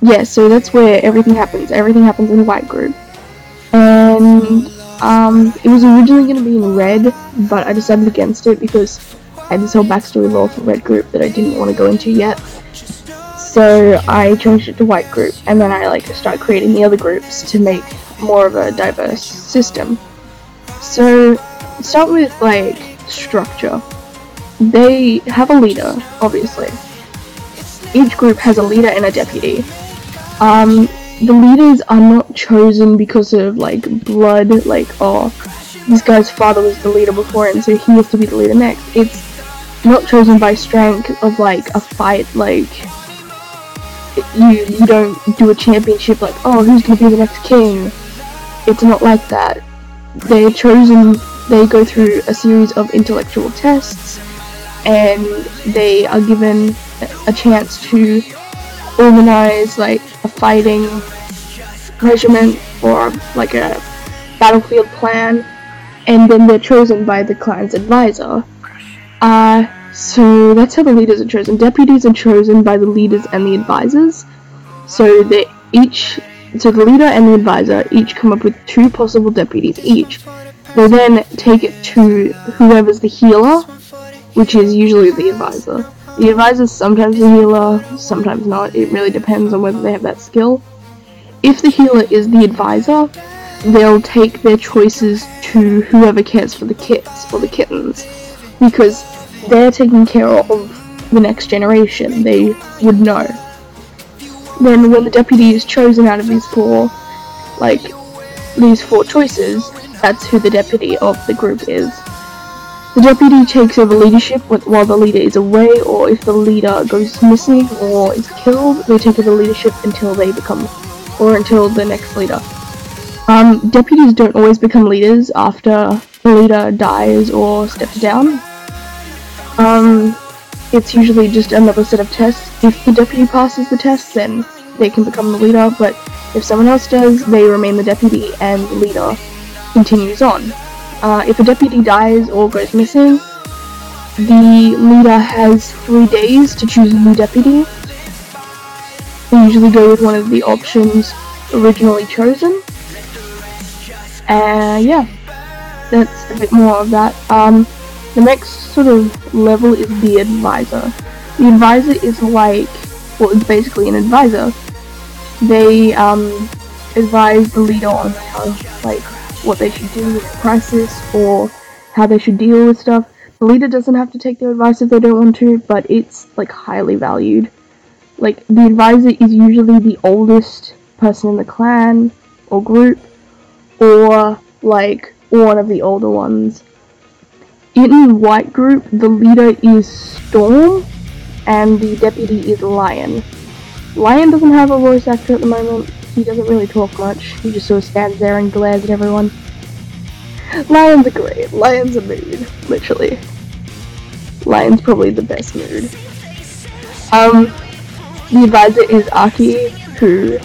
yeah, so that's where everything happens. Everything happens in the white group. And, it was originally going to be in red, but I decided against it because I had this whole backstory lore for red group that I didn't want to go into yet. So I changed it to white group, and then I started creating the other groups to make more of a diverse system. So, start with structure. They have a leader, obviously. Each group has a leader and a deputy. The leaders are not chosen because of blood, this guy's father was the leader before him, so he has to be the leader next. It's not chosen by strength of a fight, you don't do a championship who's gonna be the next king. It's not like that. They're chosen, they go through a series of intellectual tests, and they are given a chance to organize a fighting regiment or a battlefield plan, and then they're chosen by the clan's advisor. So that's how the leaders are chosen. Deputies are chosen by the leaders and the advisors. So the leader and the advisor each come up with 2 possible deputies each. They then take it to whoever's the healer, which is usually the advisor. The advisor's sometimes the healer, sometimes not. It really depends on whether they have that skill. If the healer is the advisor, they'll take their choices to whoever cares for the kits or the kittens, because they're taking care of the next generation. They would know. Then when the deputy is chosen out of these 4 choices, that's who the deputy of the group is. The deputy takes over leadership while the leader is away, or if the leader goes missing or is killed, they take over leadership until until the next leader. Deputies don't always become leaders after the leader dies or steps down. It's usually just another set of tests. If the deputy passes the test, then they can become the leader, but if someone else does, they remain the deputy and the leader continues on. If a deputy dies or goes missing, the leader has 3 days to choose a new deputy. They usually go with one of the options originally chosen. Yeah, that's a bit more of that. The next sort of level is the advisor. The advisor is it's basically an advisor. They advise the leader on how, what they should do in a crisis, or how they should deal with stuff. The leader doesn't have to take their advice if they don't want to, but it's highly valued. The advisor is usually the oldest person in the clan or group, or like one of the older ones. In White Group, the leader is Storm, and the deputy is Lion. Lion doesn't have a voice actor at the moment. He doesn't really talk much. He just sort of stands there and glares at everyone. Lions are great. Lions are mood, literally. Lion's probably the best mood. The advisor is Aki, who,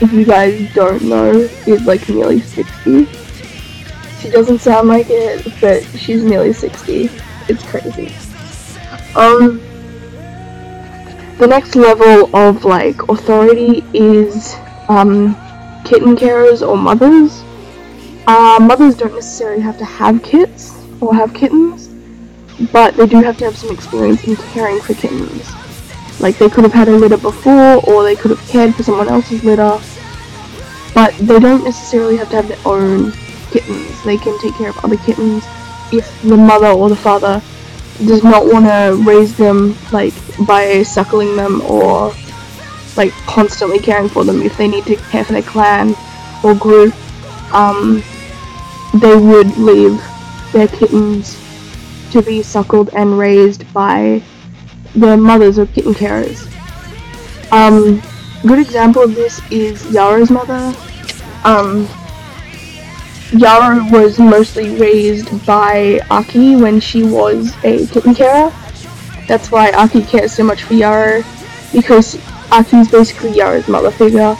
if you guys don't know, is like nearly 60. She doesn't sound like it, but she's nearly 60. It's crazy. The next level of like authority is kitten carers or mothers. Mothers don't necessarily have to have kits or have kittens, but they do have to have some experience in caring for kittens. Like they could have had a litter before, or they could have cared for someone else's litter, but they don't necessarily have to have their own kittens. They can take care of other kittens if the mother or the father does not want to raise them like by suckling them or like constantly caring for them. If they need to care for their clan or group, they would leave their kittens to be suckled and raised by the mothers of kitten carers. Good example of this is Yara's mother. Yara was mostly raised by Aki when she was a kitten carer. That's why Aki cares so much for Yara, because Aki's basically Yara's mother figure.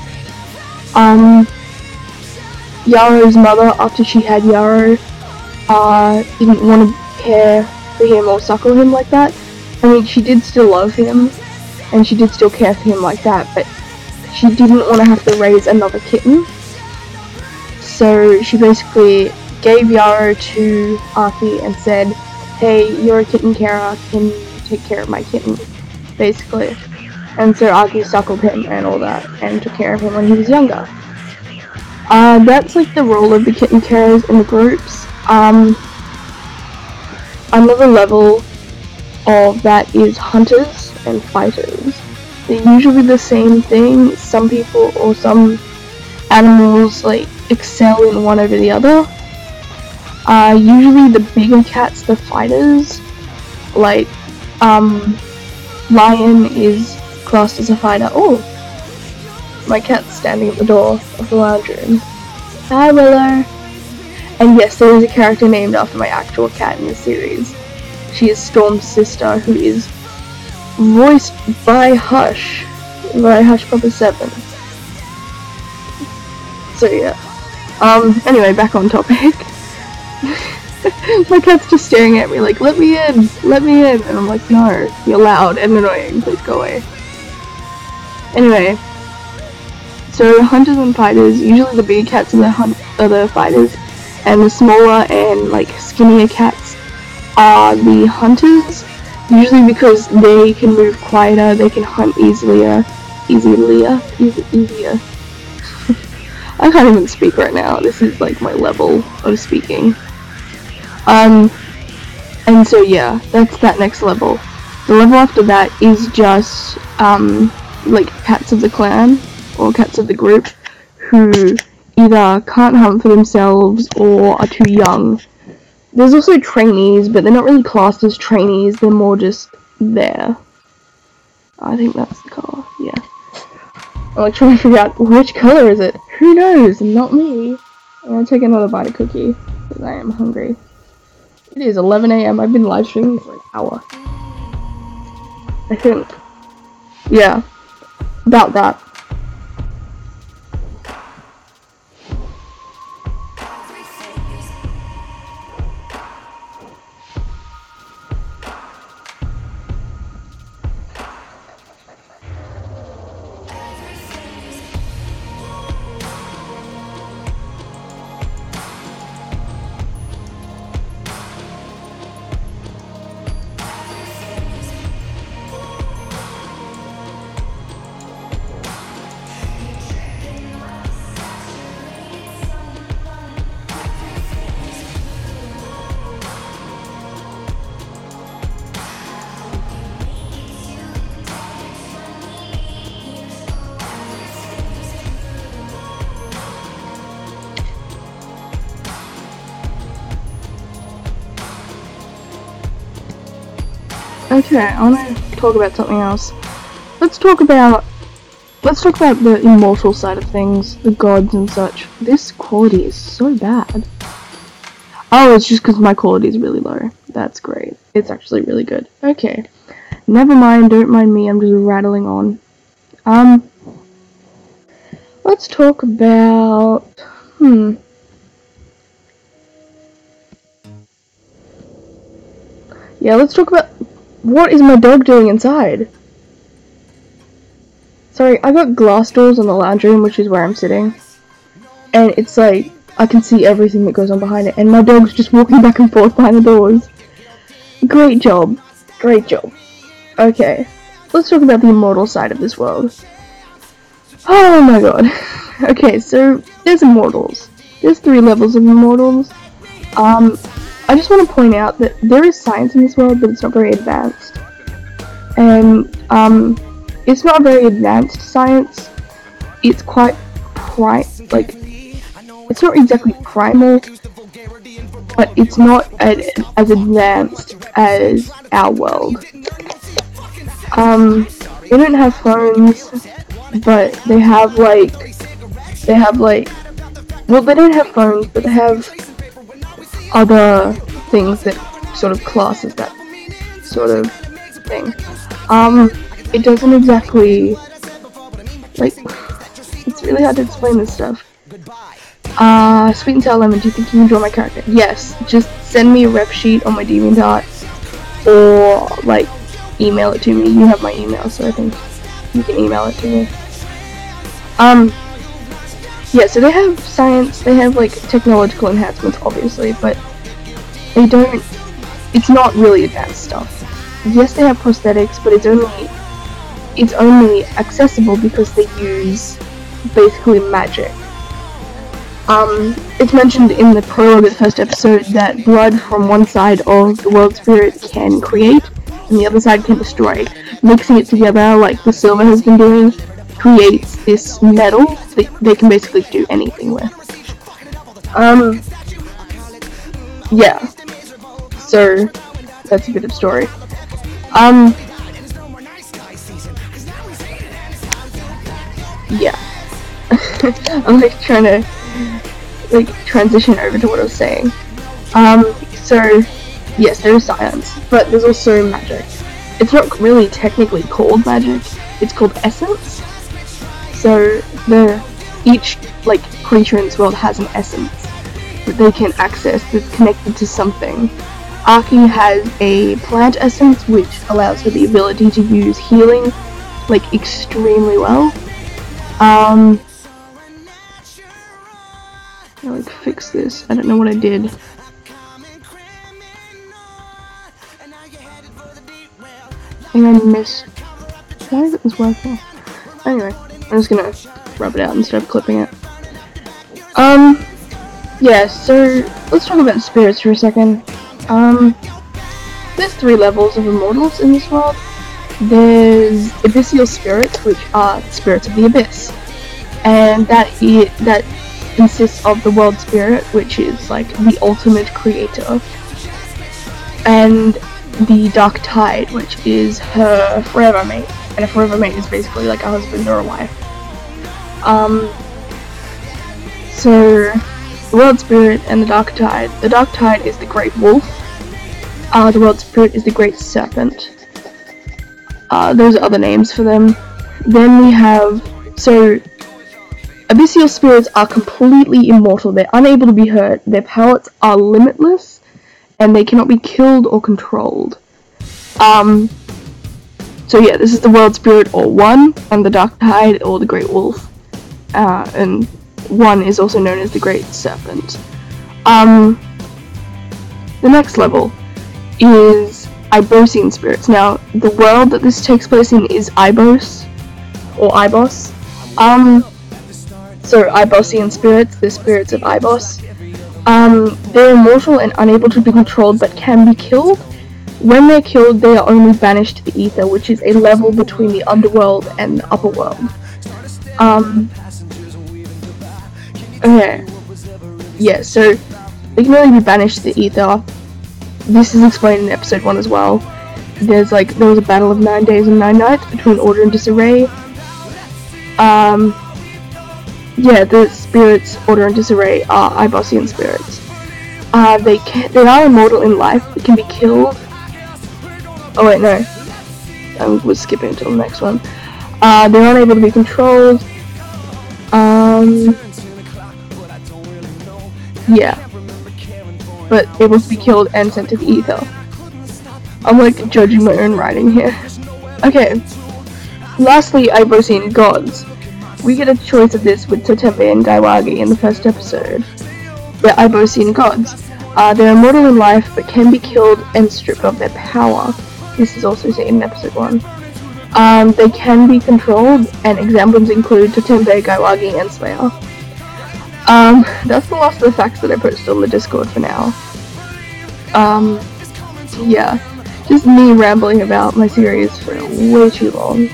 Yara's mother, after she had Yara, didn't want to care for him or suckle him like that. I mean, she did still love him, and she did still care for him like that, but she didn't want to have to raise another kitten. So she basically gave Yara to Aki and said, hey, you're a kitten carer, can you take care of my kitten? Basically. And so Aki suckled him and all that, and took care of him when he was younger. That's like the role of the kitten carers in the groups. Another level of that is hunters and fighters. They're usually the same thing. Some people or some animals like excel in one over the other. Usually the bigger cats, the fighters. Like, Lion is classed as a fighter. Oh, my cat's standing at the door of the lounge room. Hi, Willow. And yes, there is a character named after my actual cat in the series. She is Storm's sister, who is voiced by Hush Pupper 7. So yeah. Anyway, back on topic. My cat's just staring at me like, let me in, and I'm like, no, you're loud and annoying, please go away. Anyway, so hunters and fighters, usually the bigger cats are the fighters, and the smaller and like skinnier cats are the hunters, usually because they can move quieter, they can hunt easier. I can't even speak right now. This is like my level of speaking. And so yeah, that's that next level. The level after that is just like cats of the clan or cats of the group who either can't hunt for themselves or are too young. There's also trainees, but they're not really classed as trainees, they're more just there. I think that's the colour, yeah. I'm like trying to figure out which colour is it. Who knows? Not me. I'm gonna take another bite of cookie because I am hungry. It is 11 AM. I've been live streaming for an hour. I think. Yeah. About that. Okay, I want to talk about something else. Let's talk about the immortal side of things, the gods and such. This quality is so bad. Oh, it's just because my quality is really low. That's great. It's actually really good. Okay. Never mind, don't mind me, I'm just rattling on. Let's talk about... Yeah, let's talk about... What is my dog doing inside? Sorry, I got glass doors on the lounge room, which is where I'm sitting. And it's like, I can see everything that goes on behind it, and my dog's just walking back and forth behind the doors. Great job. Great job. Okay, let's talk about the immortal side of this world. Oh my god. Okay, so there's immortals. There's 3 levels of immortals. I just want to point out that there is science in this world, but it's not very advanced. And, it's not very advanced science. It's quite it's not exactly primal, but it's not as advanced as our world. They don't have phones, but they have like, well, they don't have phones, but they have other things that sort of class as that sort of thing. It doesn't exactly, like, it's really hard to explain this stuff. Sweet and sour lemon, do you think you can draw my character? Yes, just send me a rep sheet on my DeviantArt, or, like, email it to me. You have my email, so I think you can email it to me. Yeah, so they have science, they have, like, technological enhancements, obviously, but they don't, it's not really advanced stuff. Yes, they have prosthetics, but it's only accessible because they use, basically, magic. It's mentioned in the prologue of the first episode that blood from one side of the world spirit can create, and the other side can destroy. Mixing it together, like the silver has been doing, creates this metal that they can basically do anything with. Yeah. So, that's a bit of story. Yeah. I'm like trying to like transition over to what I was saying. So yes, there is science, but there's also magic. It's not really technically called magic, it's called essence. So each like creature in this world has an essence that they can access that's connected to something. Aki has a plant essence which allows her the ability to use healing like extremely well. I like fix this. I don't know what I did. I think I missed. Why isn't this working? Anyway, I'm just gonna rub it out instead of clipping it. Yeah, so let's talk about spirits for a second. There's 3 levels of immortals in this world. There's abyssal spirits, which are spirits of the abyss, and that consists of the world spirit, which is like the ultimate creator, and the dark tide, which is her forever mate, and a forever mate is basically like a husband or a wife. So the world spirit and the dark tide. The dark tide is the great wolf. The world spirit is the great serpent. Those are other names for them. Then we have, so abyssal spirits are completely immortal. They're unable to be hurt. Their powers are limitless, and they cannot be killed or controlled. So yeah, this is the world spirit or 1, and the dark tide or the great wolf. And 1 is also known as the great serpent. The next level is Ibosian spirits. Now, the world that this takes place in is Ibos, or Ibos. So Ibosian spirits, the spirits of Ibos. They're immortal and unable to be controlled, but can be killed. When they're killed, they are only banished to the ether, which is a level between the underworld and the upper world. Okay. Yeah, so they can only be banished to the ether. This is explained in episode 1 as well. there was a battle of 9 days and 9 nights between Order and Disarray. Yeah, the spirits, Order and Disarray, are Ibosian spirits. They are immortal in life, but can be killed. Oh wait, no. I was skipping until the next one. They're unable to be controlled. Yeah. But able to be killed and sent to the ether. I'm like judging my own writing here. Okay. Lastly, Ibosian gods. We get a choice of this with Totembe and Gaiwagi in the first episode. They're Ibosian gods. They're immortal in life, but can be killed and stripped of their power. This is also seen in episode 1. They can be controlled, and examples include Totembe, Gaiwagi, and Slayer. That's the last of the facts that I posted on the Discord for now. Yeah. Just me rambling about my series for way too long.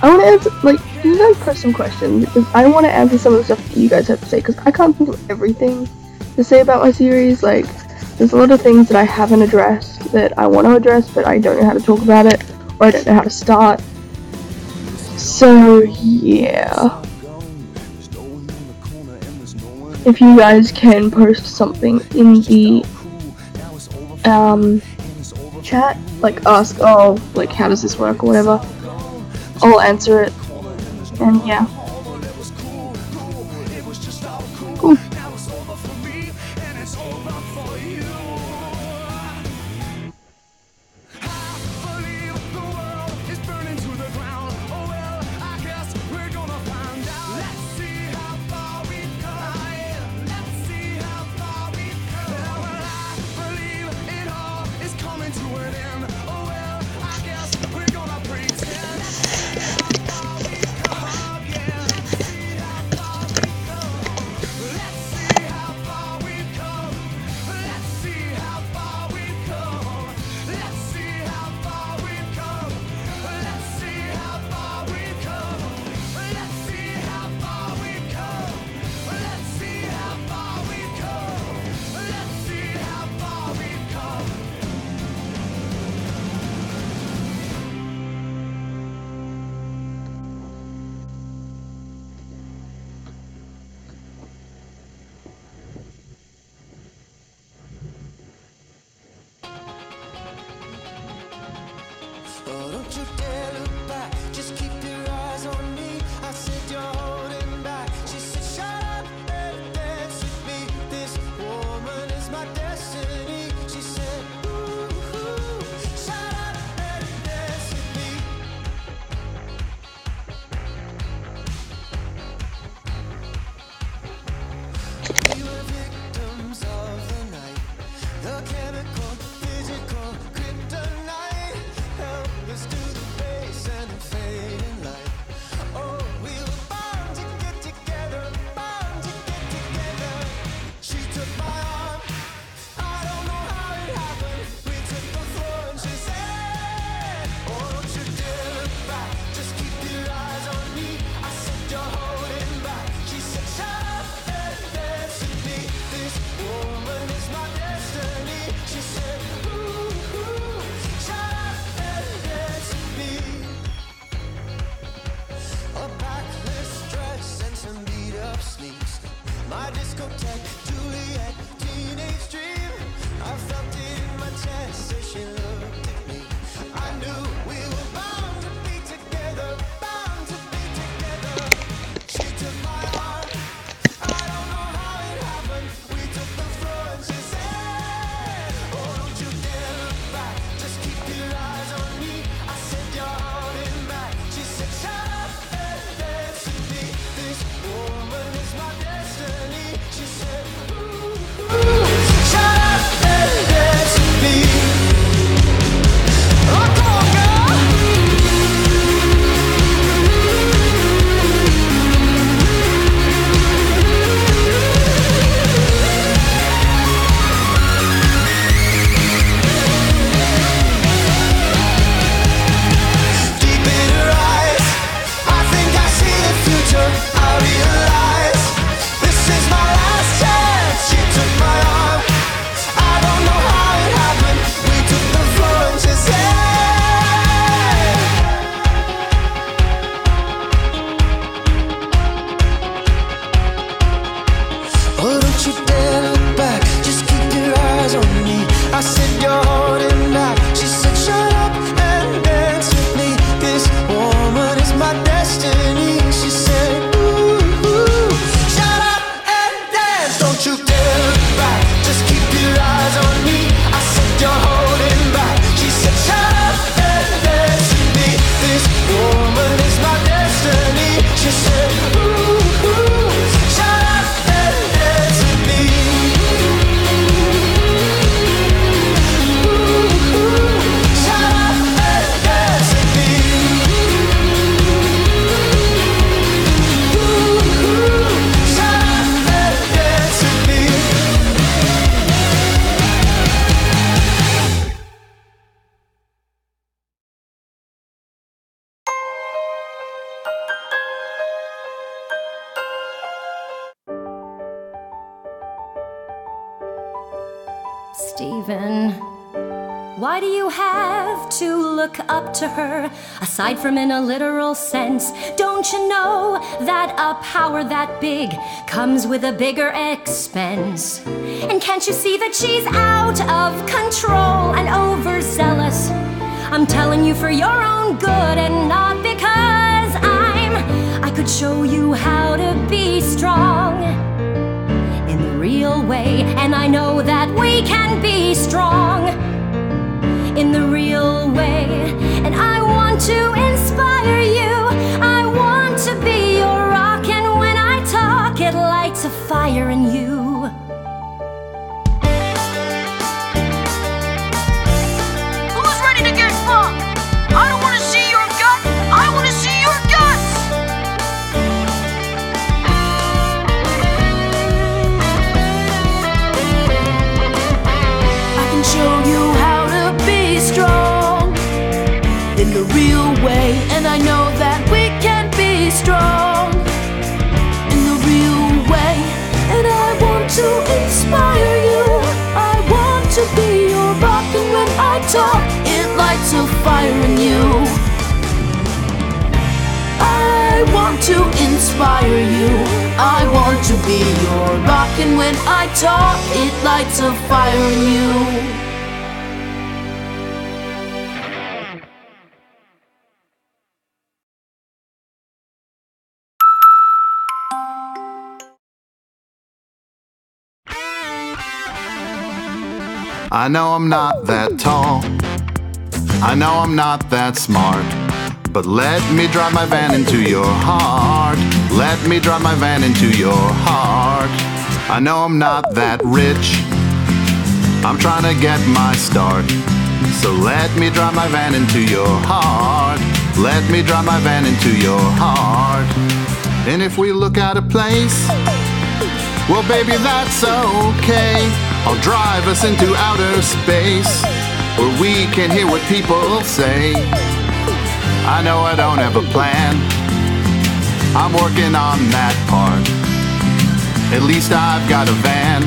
I want to answer, you guys post some questions, because I want to answer some of the stuff that you guys have to say, because I can't think of everything to say about my series. There's a lot of things that I haven't addressed that I want to address, but I don't know how to talk about it, or I don't know how to start. So, yeah. If you guys can post something in the, chat, ask, how does this work, or whatever, I'll answer it, and yeah. Cool. Oh, don't you dare look back, just keep your eyes on me. I said you're holding back. She said shut up and dance with me. This woman is my destiny. She said ooh, shut up and dance with me. We were victims of the night, the chemical, physical, kryptonite. Help us to the base and the fading light. Oh, we were bound to get together, bound to get together. She took my arm, I don't know how it happened. We took the floor and she said, oh, don't you dare look back, just keep your eyes on me. I said you're holding back. She said shut up and dance with me. This woman is my destiny. She said ooh, shut up and dance with me. A backless dress and some beat up sneaks. My discotheque, Juliet, teenage dream. I felt it in my chest as she looked at me. I knew we were bound to be together, bound to be together. She took my arm, I don't know how it happened. We took the floor and she said, oh, don't you dare look back, just keep your eyes on me. I said you're holding back. She said shut up and dance with me. This woman is my destiny. She said ooh, shut up and dance. dare look back, just keep your eyes on me. I said you're holding back. She said shut up and dance with me. This woman is my destiny. She said ooh, ooh, shut up and dance with me. Ooh, ooh, shut up and dance with me. Ooh, ooh, shut up and dance with me. Stephen, why do you have to look up to her? Aside from in a literal sense, don't you know that a power that big comes with a bigger expense? And can't you see that she's out of control and overzealous? I'm telling you for your own good and not because I could show you how to be strong in the real way, and I know that we can be strong in the real way. And I want to inspire you, I want to be your rock, and when I talk it lights a fire in you. Who's ready to get fucked? I don't want to see your gut, I want to see your guts. Show you how to be strong in the real way, and I know that we can be strong in the real way. And I want to inspire you, I want to be your rock, and when I talk it lights a fire in you. I want to inspire you, I want to be your rock, and when I talk it lights a fire in you. I know I'm not that tall, I know I'm not that smart, but let me drive my van into your heart. Let me drive my van into your heart. I know I'm not that rich, I'm trying to get my start, so let me drive my van into your heart. Let me drive my van into your heart. And if we look at a place, well baby that's okay, I'll drive us into outer space, where we can hear what people say. I know I don't have a plan, I'm working on that part. At least I've got a van,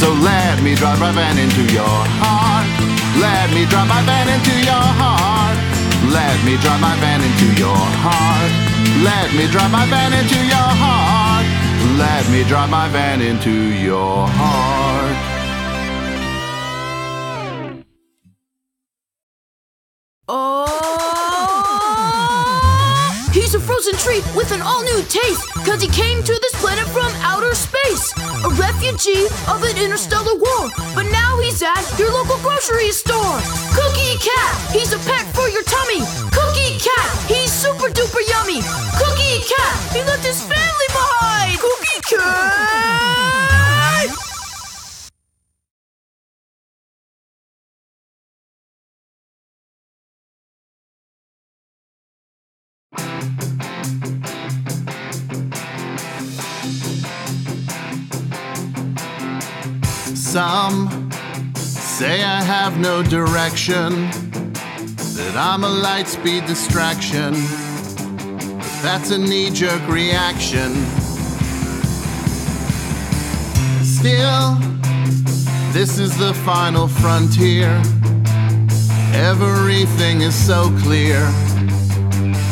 so let me drive my van into your heart. Let me drive my van into your heart. Let me drive my van into your heart. Let me drive my van into your heart. Let me drive my van into your heart. He's a frozen treat with an all-new taste, 'cause he came to this planet from outer space, a refugee of an interstellar war, but now he's at your local grocery store. Cookie Cat, he's a pet for your tummy. Cookie Cat, he's super duper yummy. Cookie Cat, he left his family behind. Cookie Cat! Some say I have no direction, that I'm a light-speed distraction, but that's a knee-jerk reaction. Still, this is the final frontier. Everything is so clear.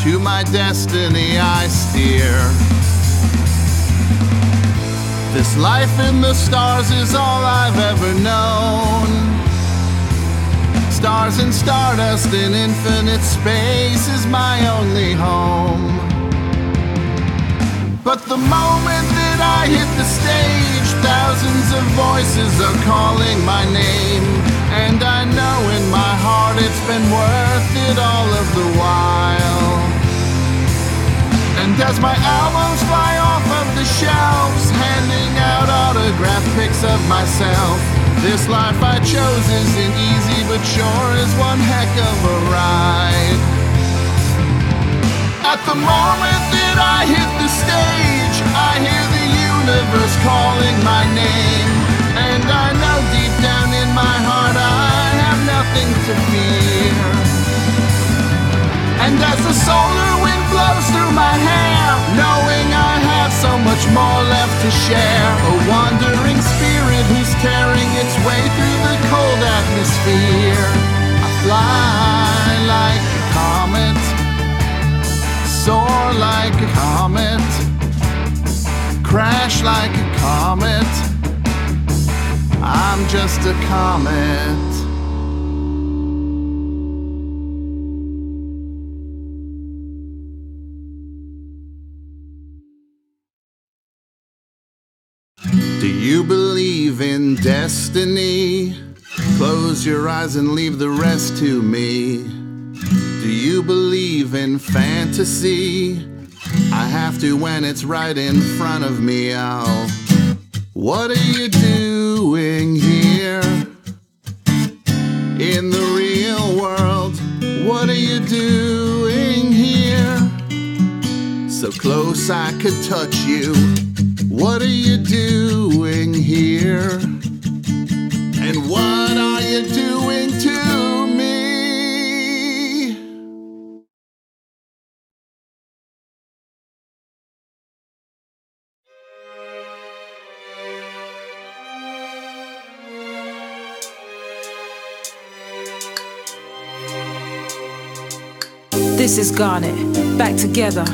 To my destiny I steer. This life in the stars is all I've ever known. Stars and stardust in infinite space is my only home. But the moment that I hit the stage, thousands of voices are calling my name, and I know in my heart it's been worth it all of the while. And as my albums fly off of the shelves, handing out autograph pics of myself, this life I chose isn't easy, but sure is one heck of a ride. At the moment that I hit the stage, I hear the universe calling my name, and I know deep down in my heart I have nothing to fear. And as the solar wind blows through my hair, knowing I have so much more left to share, a wandering spirit who's tearing its way through the cold atmosphere. I fly like a comet, soar like a comet, crash like a comet. I'm just a comet. Do you believe in destiny? Close your eyes and leave the rest to me. Do you believe in fantasy? I have to when it's right in front of me. Oh, what are you doing here? In the real world, what are you doing here? So close I could touch you. What are you doing here? And what are you doing to me? This is Garnet, back together.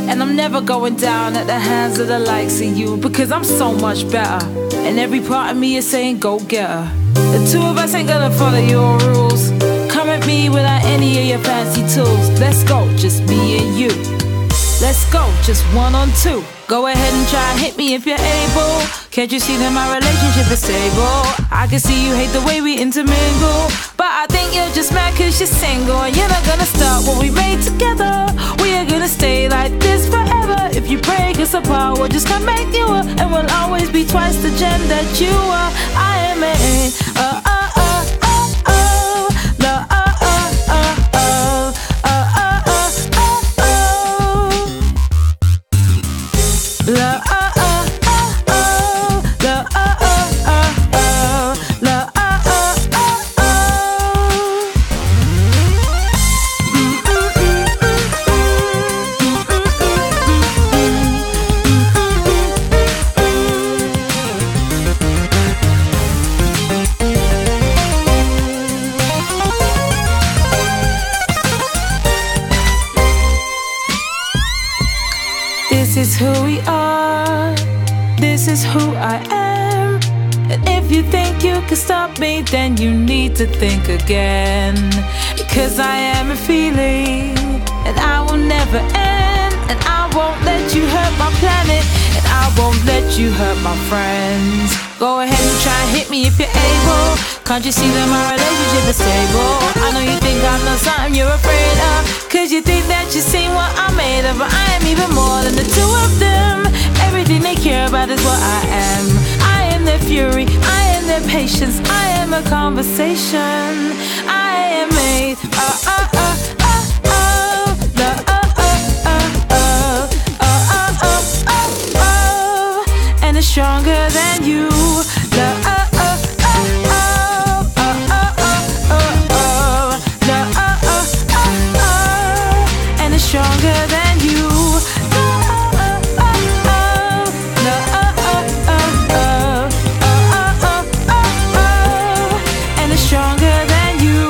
And I'm never going down at the hands of the likes of you, because I'm so much better. And every part of me is saying go get her. The two of us ain't gonna follow your rules. Come at me without any of your fancy tools. Let's go, just me and you. Let's go, just 1 on 2. Go ahead and try and hit me if you're able. Can't you see that my relationship is stable? I can see you hate the way we intermingle, but I think you're just mad cause you're single. And you're not gonna start what we made together. We are gonna stay like this forever. If you break us apart, we'll just come make you up, and we'll always be twice the gem that you are. I am a This is who we are, this is who I am. And if you think you can stop me, then you need to think again. Because I am a feeling, and I will never end. And I won't let you hurt my planet, and I won't let you hurt my friends. Go ahead and try and hit me if you're able. Can't you see that my relationship is stable? I know you think I'm not something you're afraid of, cause you think that you've seen what I'm made of. But I am even more than the two of them. Everything they care about is what I am. I am their fury, I am their patience, I am a conversation. I am made, and it's stronger than you. And it's stronger than you. And it's stronger than you.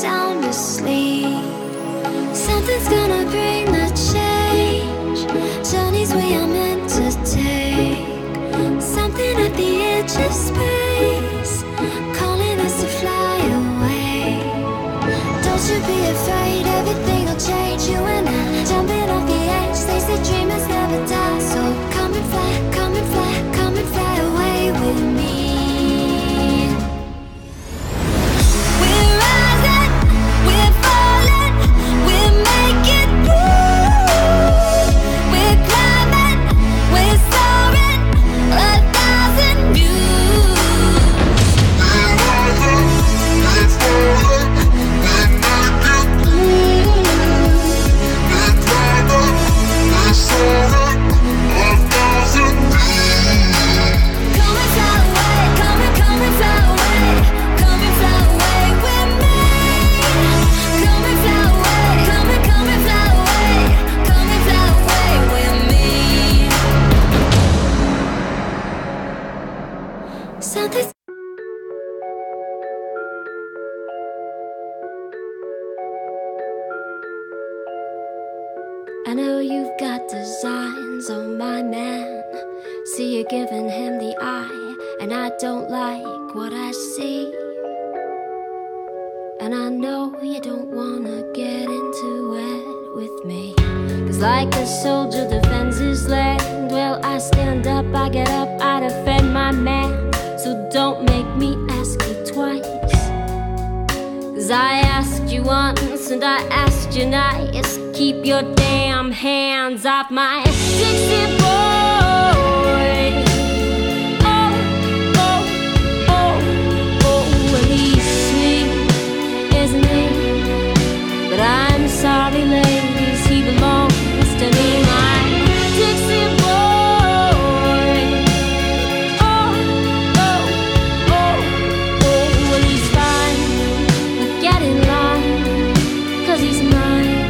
sound asleep. Something's gonna bring the change. Journeys we are meant to take. Something at the edge of space, calling us to fly away. Don't you be afraid, everything will change. You and I, jumping off the edge. They say dreamers never die. So come and fly, come and fly, come and fly away with me. We're rising, we're falling, we're making through. We're climbing, we're soaring, 1,000 views. We're rising, we're falling, we're making through. We're climbing, we're soaring, 1,000 views. Come and fly away, come and fly away, come and fly away with me. Come and fly away, come and fly away, come and fly away with me. Something's I know you've got designs on my man. See you giving him the eye, and I don't like what I see. And I know you don't wanna get into it with me. Cause like a soldier defends his land, well, I stand up, I get up, I defend my man. So don't make me ask you twice. Cause I asked you once and I asked you nice. Keep your damn hands off my Dixie boy. Oh, oh, oh, oh, well, he's sweet, isn't he? But I'm sorry, ladies, he belongs to me, my Dixie boy. Oh, oh, oh, oh, well, he's fine, but get in line, 'cause he's mine.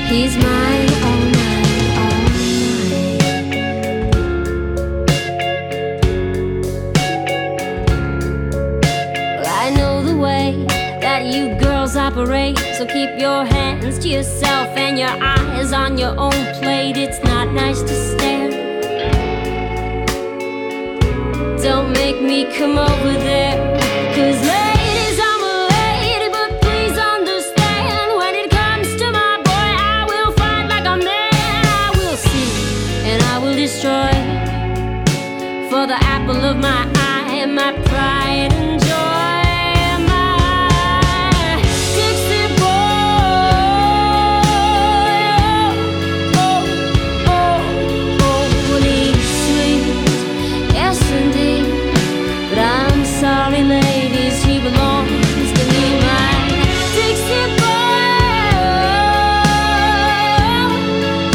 He's mine, all mine, all mine. Well, I know the way that you girls operate, so keep your hands to yourself and your eyes on your own plate. It's not nice to stare. Don't make me come over there, 'cause ladies, I'm a lady, but please understand, when it comes to my boy, I will fight like a man. I will see and I will destroy, for the apple of my eye and my pride and joy. My Dixie boy. Oh, oh, oh, oh, well, he's sweet, yes indeed. But I'm sorry, ladies, he belongs to me, my Dixie boy.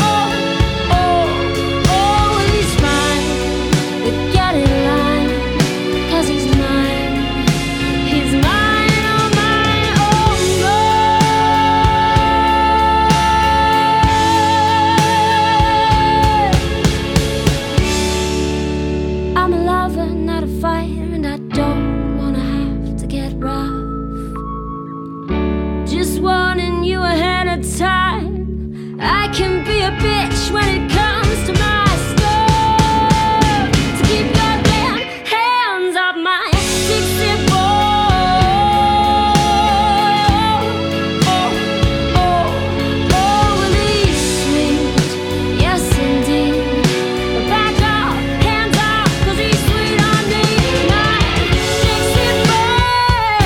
Oh, oh, oh, well, he's fine, but get in line, 'cause he's mine. He's mine, oh mine, oh mine. I'm a lover, not a fighter, and I don't wanna have to get rough. Just warning you ahead of time, I can be a bitch when it comes to my stuff. So keep your damn hands off my Dixie boy. Oh, oh, oh, well, he's sweet, yes indeed. But back off, hands off, 'cause he's sweet on me, my Dixie boy.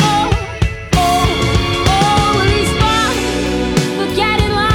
Oh, oh, oh, well, he's fine, but get in line.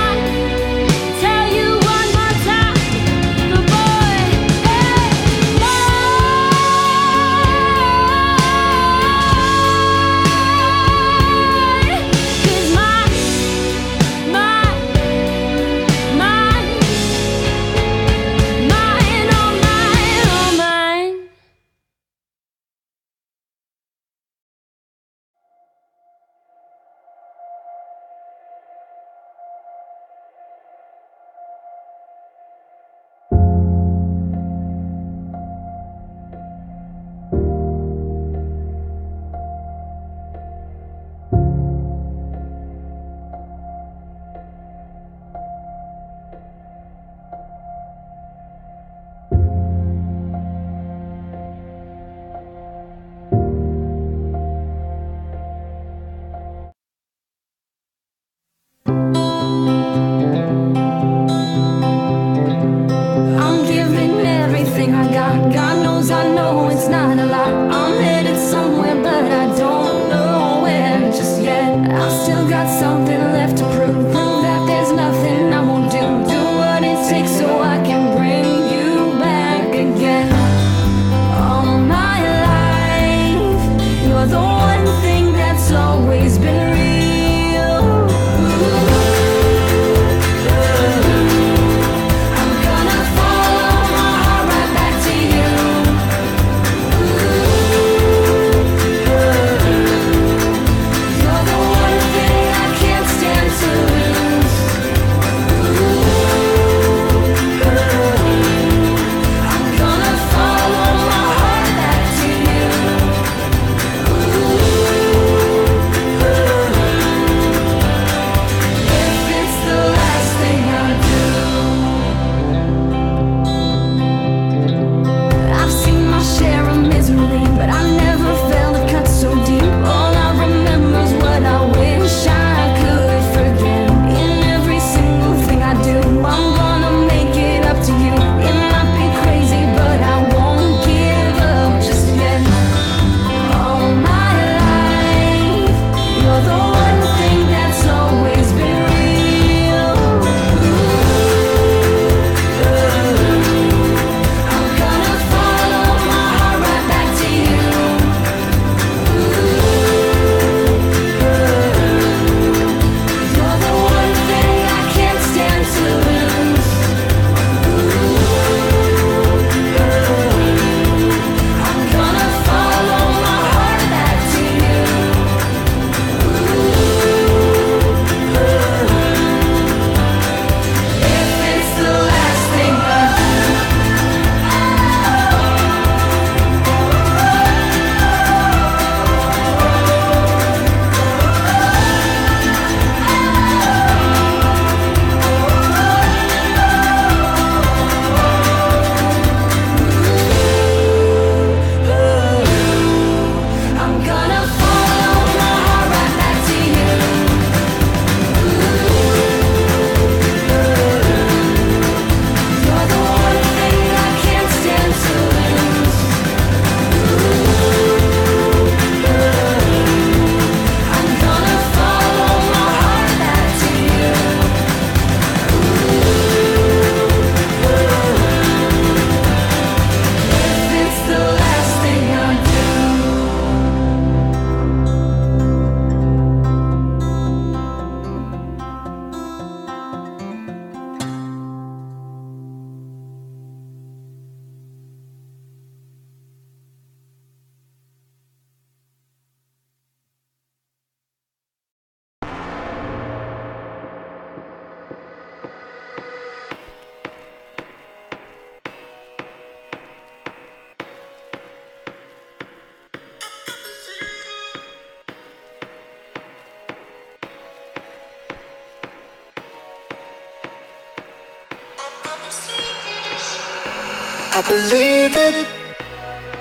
I believe it,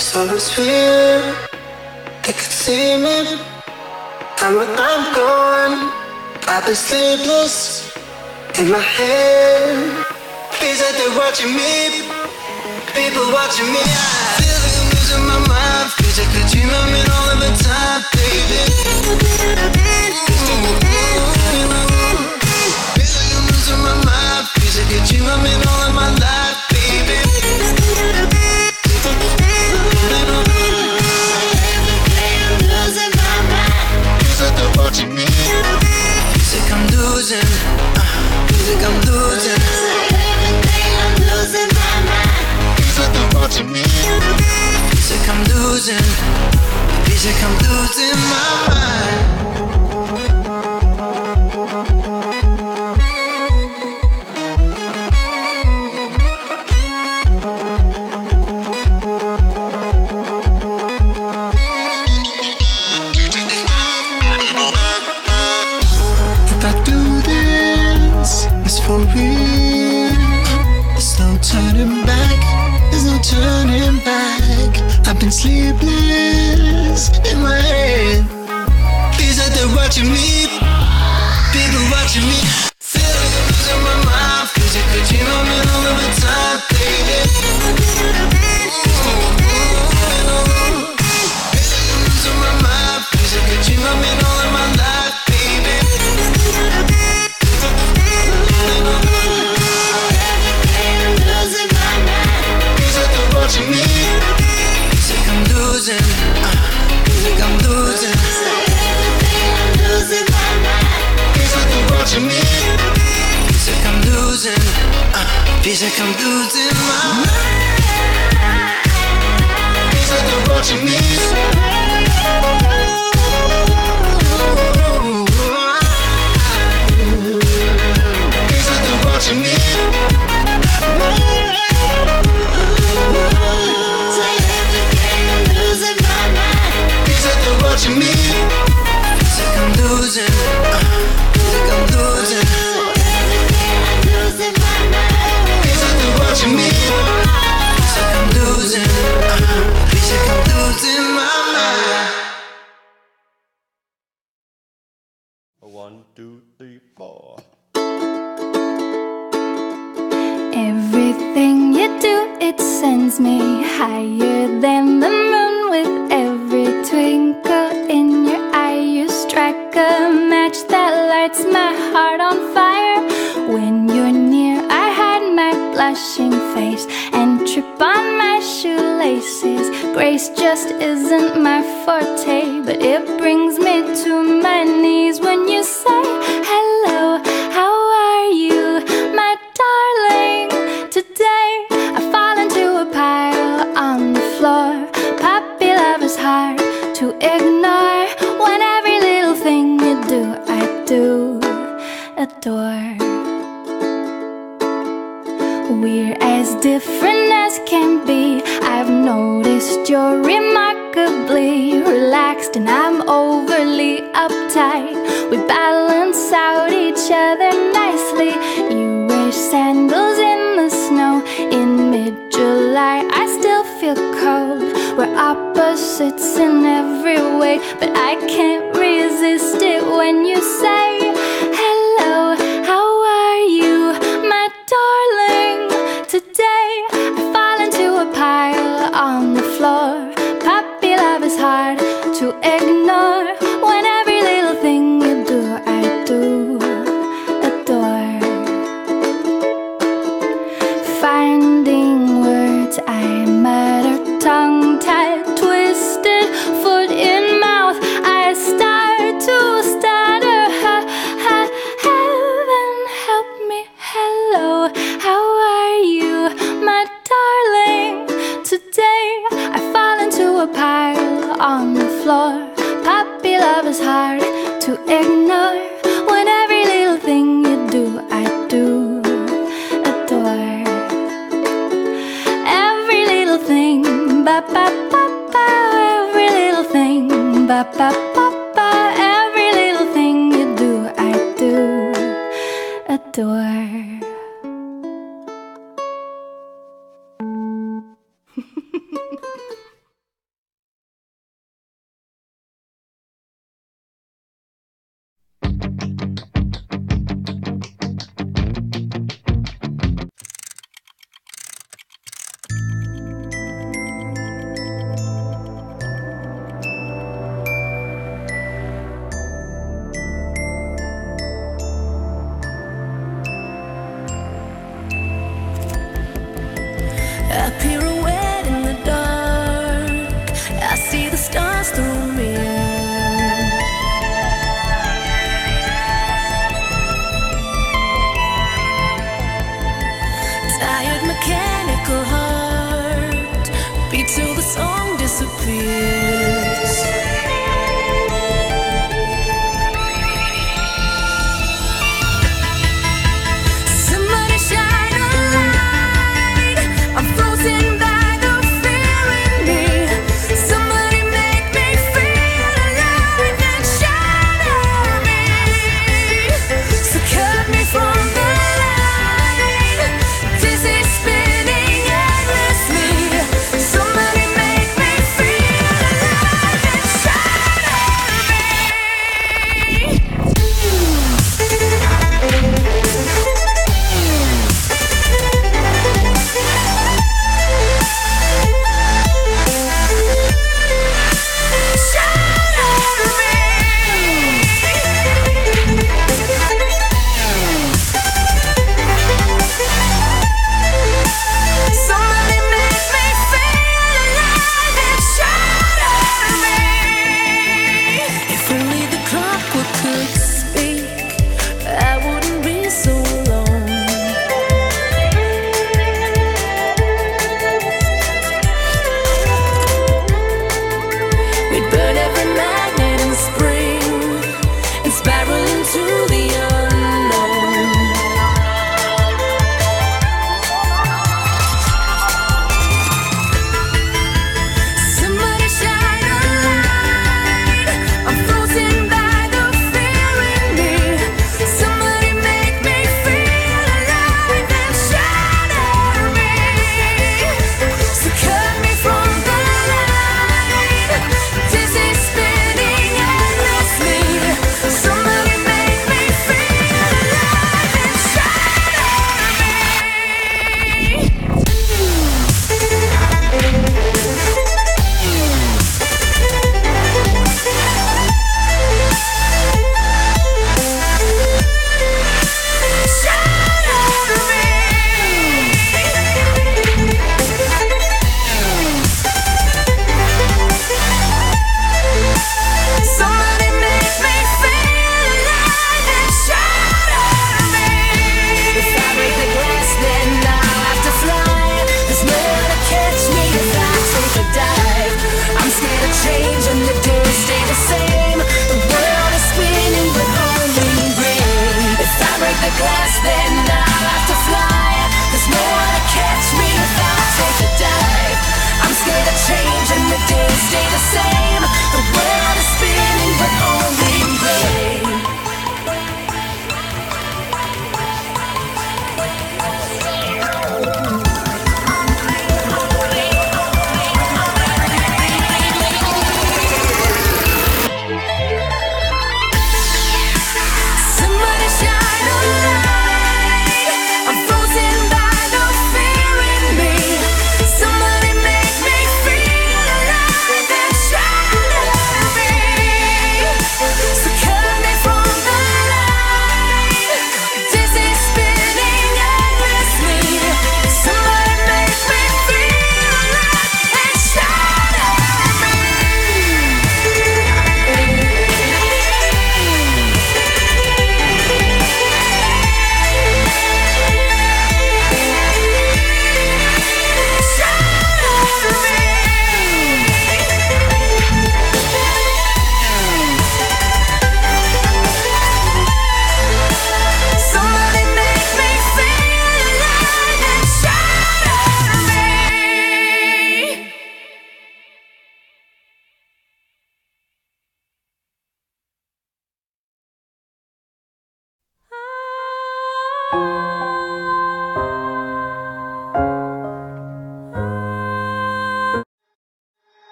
so it's real. They could see me, and where I'm going, I've been sleepless in my head. Feels like they're watching me, people watching me. I feel like I'm losing my mind. Feels like a dream I'm in all of the time, baby. Feel like I'm losing my mind. Feels like a dream I'm in all of my life, baby. Watching me. Feels like I'm losing. Feels like I'm losing. I'm losing my mind. Feels like they're watching me. Feels like I'm losing. Feels like I'm losing my mind. For real, there's no turning back, there's no turning back. I've been sleepless in my head. Feels like they're watching me, people watching me. Feel like I'm losing my mind. Feels like a dream I'm in all of the time, baby. Feel like I'm losing my mind. Feels like a dream I'm in all of my life, baby. Watching me. Feels like I'm losing. Feels like I'm losing. I'm losing my mind. Feels like they're watching me. Feels like I'm losing. Feels like I'm losing my mind. Feels like they're watching me. Feels like they're watching me. Watching me. Feels like I'm losing. Feels like I'm losing. I'm losing my mind. Feels like they're watching me. Feels like I'm losing. Feels like I'm losing my mind. 1, 2, 3, 4. Everything you do, it sends me higher than the moon. With every twinkle in your eye, you strike a match that lights my heart on fire. When you're near, I hide my blushing face and trip on my shoelaces. Grace just isn't my forte, but it brings me to my knees when you say hello. How are you, my darling? Today I fall into a pile on the floor. Puppy love is hard to ignore. When every little thing you do, I do adore. We're as different as can be. I've noticed you're remarkably relaxed and I'm overly uptight. We balance out each other nicely. You wear sandals in the snow in mid-July. I still feel cold. We're opposites in every way, but I can't resist it when you say hello. How are you, my darling? Today I fall into a pile on the floor. Puppy love is hard to ignore. When every little thing you do, I do adore. Finding words I mutter, tongue-tied, twisted, foot in mouth, I start to stutter. Heaven help me, hello. How are you, my darling? Today I fall into a pile on the floor. Puppy love is hard to ignore. When every little thing you do, I do adore. Every little thing, ba ba ba ba. Every little thing, ba ba ba ba. Every little thing you do, I do adore. I pirouette in the dark. I see the stars through me. Tired mechanical heart beat till the song disappears. Somebody shine a light. I'm frozen by the fear in me. Somebody make me feel alive and shatter me. So cut me from the line. Dizzy spinning endlessly. Somebody make me feel alive and shatter me. Somebody make me feel alive and shatter me. If only the clockwork could speak, I wouldn't be so alone. We'd burn every magnet in spring and spiral into the unknown. Somebody shine a light. I'm frozen by the fear in me. Somebody make me feel alive and shatter me. So cut me from the line. Dizzy spinning endlessly. Somebody make me feel alive and shatter me. Somebody make me feel alive and shatter me. If I break the glass, then I'll have to fly. There's nowhere to catch me if I take a dive. I'm scared of change and the days stay the same. The world is spinning but only rain. If I break the glass, then I'll have to fly. There's nowhere to catch me if I take a dive. I'm scared of change and the days stay the same. The world is spinning but only rain. Somebody shine a light.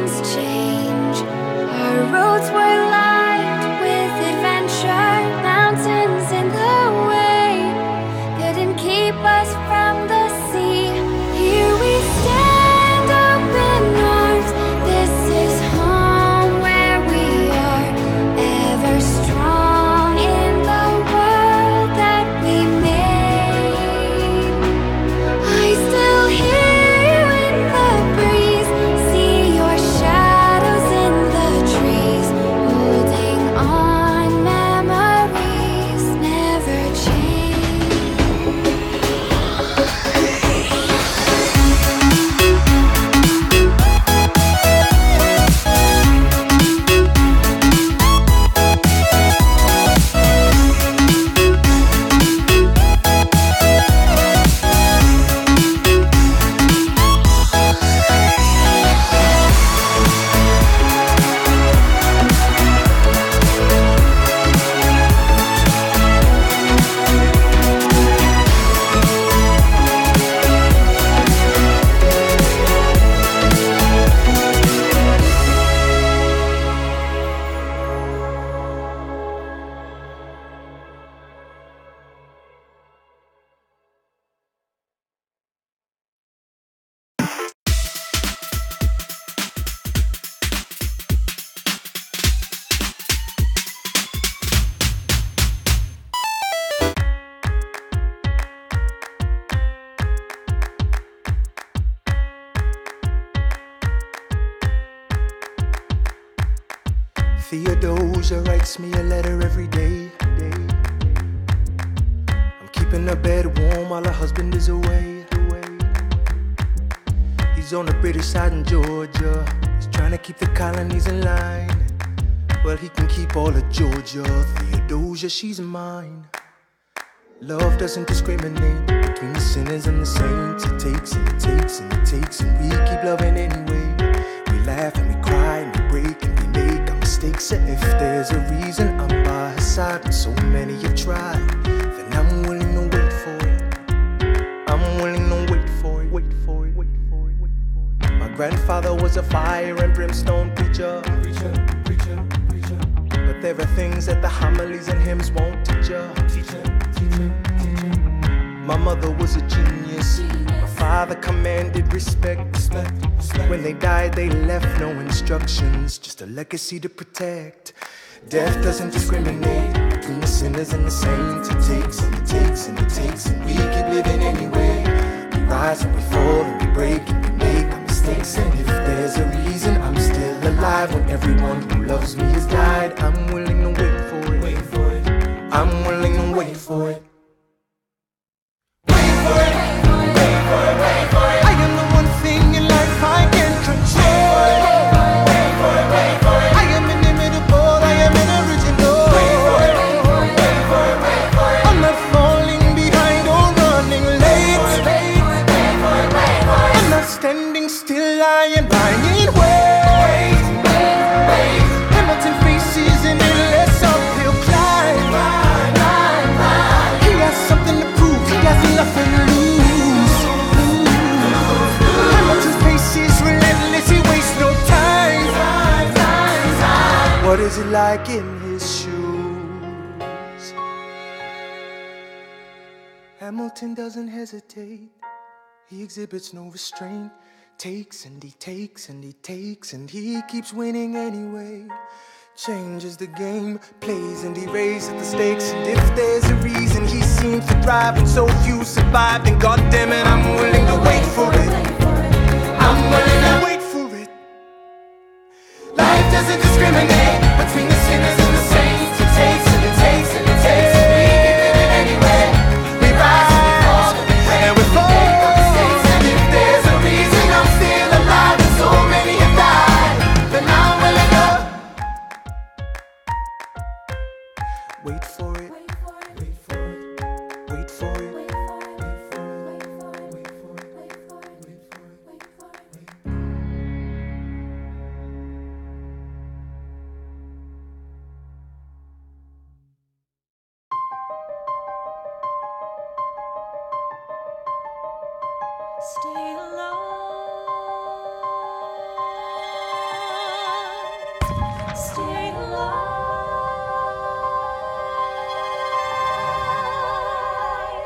seasons change. Our roads were lined with adventure, mountains in the way couldn't keep us from the sea. Here we stand, open arms. This is home where we are, ever strong in the world that we made. I still hear you in the breeze, see your shadows in the trees, holding on, memories never change. Theodosia writes me a letter every day. I'm keeping her bed warm while her husband is away. He's on the British side in Georgia. He's trying to keep the colonies in line. Well, he can keep all of Georgia. Theodosia, she's mine. Love doesn't discriminate between the sinners and the saints. It takes and it takes and it takes, and we keep loving anyway. We laugh and we cry and we break and we make our mistakes. And if there's a reason I'm by her side when so many have tried, then I'm willing to wait for it. I'm willing to wait for it, wait for it, wait for it, wait for it. My grandfather was a fire and brimstone preacher. But there are things that the homilies and hymns won't teach ya. My mother was a genius. My father commanded respect. When they died, they left no instructions, just a legacy to protect. Death doesn't discriminate between the sinners and the saints. It takes and it takes and it takes, and we keep living anyway. We rise and we fall and we break and we make our mistakes. And if there's a reason I'm still alive when everyone who loves me has died, I'm willing to wait for it. Wait for it. I'm willing to wait for it. I am the one thing in life I can control. I am inimitable, I am an original. I'm not falling behind or running late. I'm not standing still, I am lying in wait. Hamilton faces an endless uphill climb. He has something to prove, he has nothing to lose. Hamilton's pace is relentless, he wastes no time. What is it like in his shoes? Hamilton doesn't hesitate, he exhibits no restraint. Takes and he takes and he takes, and he keeps winning anyway. Changes the game, plays and he raises the stakes. And if there's a reason he seems to thrive and so few survive, then goddammit, I'm willing to wait for it. I'm willing to wait for it. Life doesn't discriminate between the sinners and the saints. It takes and it takes and it takes, and we keep living anyway. We rise and we fall and we fall. And if there's a reason I'm still alive and so many have died, then I'm willing to wait for it. Wait for it. Wait for it. Wait for it. Wait for it. Wait for it. Wait for it. Wait for it. Stay alone.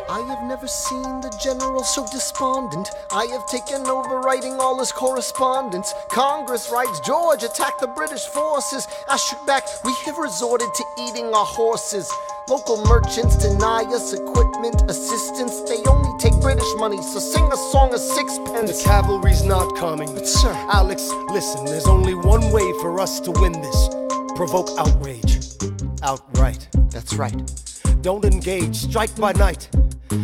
I have never seen the general so despondent. I have taken over writing all his correspondence. Congress writes, George attacked the British forces. I shoot back, we have resorted to eating our horses. Local merchants deny us equipment, assistance. They only take British money, so sing a song of sixpence. The cavalry's not coming. But sir, Alex, listen, there's only one way for us to win this. Provoke outrage. Outright. that's right. Don't engage, strike by night.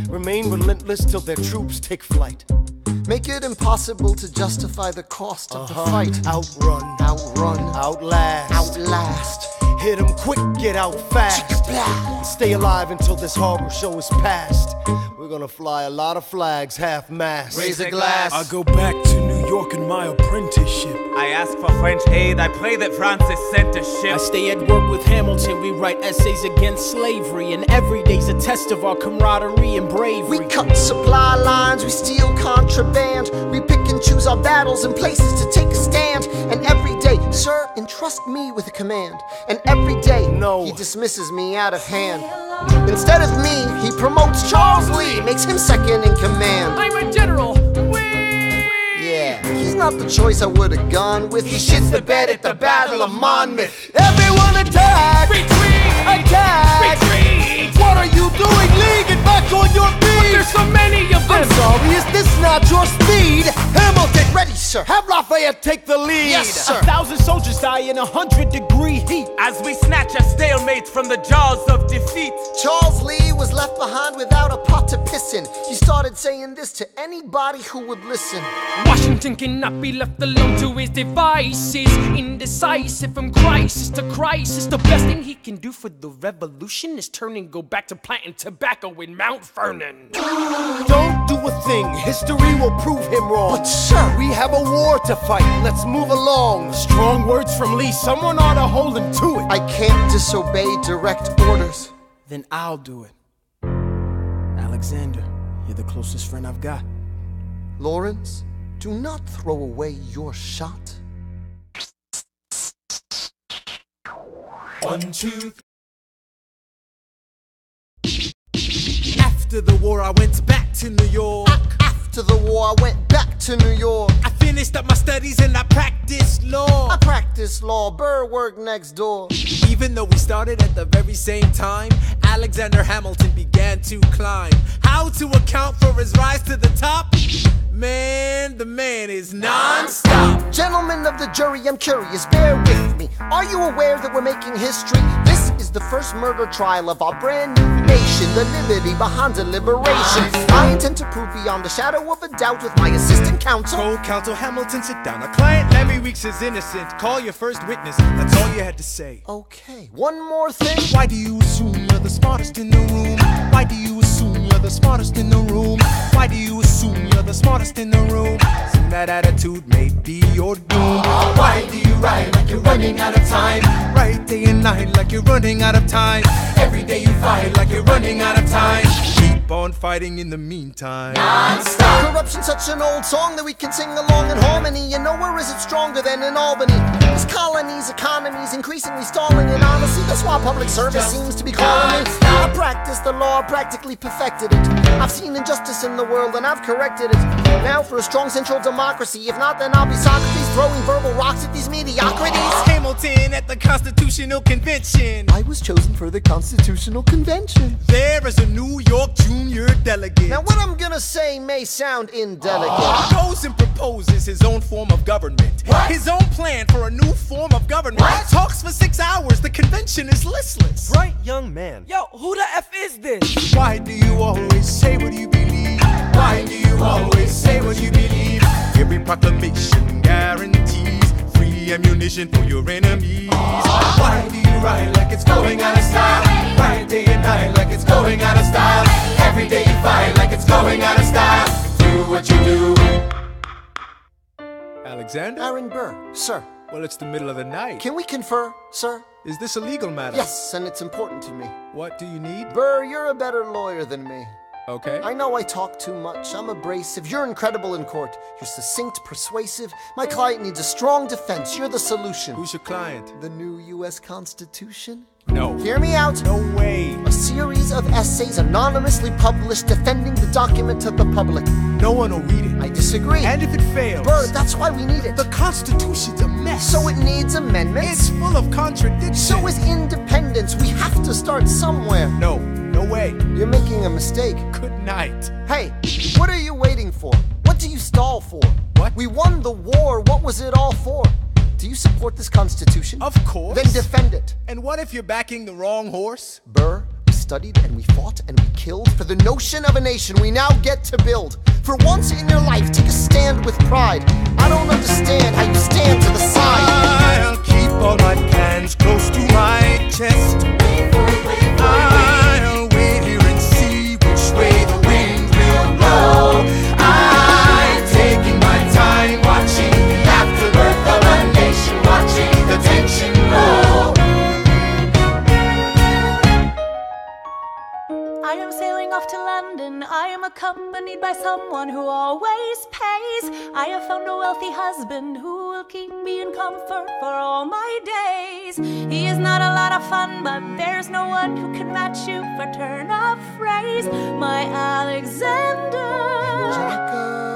Remain relentless till their troops take flight. Make it impossible to justify the cost of the fight. Outrun, Outrun, outlast, outlast. hit 'em quick, get out fast. Stay alive until this horror show is past. We're gonna fly a lot of flags, half-mast. Raise a glass. I go back to New York in my apprenticeship. I ask for French aid, I pray that Francis sent a ship. I stay at work with Hamilton, we write essays against slavery, and every day's a test of our camaraderie and bravery. We cut supply lines, we steal contraband. We pick and choose our battles and places to take a stand. And every day, sir, entrust me with a command. And every day, No. he dismisses me out of hand. Instead of me, he promotes Charles Lee, makes him second in command. I'm a general. Yeah, he's not the choice I would've gone with. He shits the bed at the Battle of Monmouth. Everyone attack! Retreat! Attack! Retreat! What are you doing? Lee, get back on your feet! There's so many of them! I'm sorry, is this not your speed? Hamilton, Ready, sir. have Lafayette take the lead! Yes, sir. 1,000 soldiers die in 100-degree heat. As we snatch a stalemate from the jaws of defeat. Charles Lee was left behind without a pot to piss in. He started saying this to anybody who would listen. Washington cannot be left alone to his devices. Indecisive from crisis to crisis. The best thing he can do for the revolution is turn and go back to planting tobacco in Mount Vernon. Don't do a thing, history will prove him wrong. But sir, We have a war to fight, let's move along. Strong words from Lee, someone ought to hold him to it. I can't disobey direct orders. Then I'll do it. Alexander, you're the closest friend I've got. Lawrence, do not throw away your shot. 1, 2, After the war, I went back to New York. After the war, I went back to New York. I finished up my studies and I practiced law. I practiced law, Burr worked next door. Even though we started at the very same time, Alexander Hamilton began to climb. How to account for his rise to the top? Man, the man is non-stop. Gentlemen of the jury, I'm curious, bear with me. Are you aware that we're making history? This is the first murder trial of our brand new nation, the liberty behind deliberation. I intend to prove beyond the shadow of a doubt with my assistant counsel. Co-counsel Hamilton, sit down. Our client Lemmy Weeks is innocent. Call your first witness. That's all you had to say. Okay, one more thing. Why do you assume you're the smartest in the room? Why do you assume you're the smartest in the room? Why do you assume you're the smartest in the room? Soon that attitude may be your doom. Why do you write like you're running out of time? Write day and night like you're running out of time. Every day you fight like you're running out of time. Keep on fighting in the meantime. Corruption's such an old song that we can sing along in harmony. And nowhere is it stronger than in Albany. This colony's economy's increasingly stalling, and honestly, that's why public service seems to be calling me. I practiced the law, practically perfected it. I've seen injustice in the world and I've corrected it. Now for a strong central democracy. If not, then I'll be Socrates throwing verbal rocks at these mediocrities. Hamilton at the Constitutional Convention. I was chosen for the Constitutional Convention. There is a New York junior delegate. Now what I'm gonna say may sound indelicate. Goes and proposes his own form of government. His own plan for a new form of government. Talks for 6 hours, the convention is listless. Bright young man. Yo, who the F is this? Why do you always say what you believe? Why do you always say what you believe? Every proclamation guarantees free ammunition for your enemies. Why do you write like it's going out of style? Write day and night like it's going out of style. Every day you fight like it's going out of style. Do what you do. Alexander? Aaron Burr, sir. Well, it's the middle of the night. Can we confer, sir? Is this a legal matter? Yes, and it's important to me. What do you need? Burr, you're a better lawyer than me. Okay. I know I talk too much, I'm abrasive. You're incredible in court. You're succinct, persuasive. My client needs a strong defense. You're the solution. Who's your client? The new U.S. Constitution? No. Hear me out. No way. A series of essays anonymously published defending the document to the public. No one will read it. I disagree. And if it fails? Burr, that's why we need it. The Constitution's a mess. So it needs amendments. It's full of contradictions. So is independence. We have to start somewhere. No. No way. You're making a mistake. Good night. Hey, what are you waiting for? What do you stall for? What? We won the war. What was it all for? Do you support this Constitution? Of course. Then defend it. And what if you're backing the wrong horse? Burr, we studied and we fought and we killed for the notion of a nation we now get to build. For once in your life, take a stand with pride. I don't understand how you stand to the side. I'll keep all my plans close to my chest. I'll wait here and see which way the wind will blow. I'm taking my time watching the afterbirth of a nation, watching the tension grow. I am sailing off to London. I am accompanied by someone who always pays. I have found a wealthy husband who will keep me in comfort for all my days. He is not a lot of fun, but there's no one who can match you for turn of phrase. My Alexander,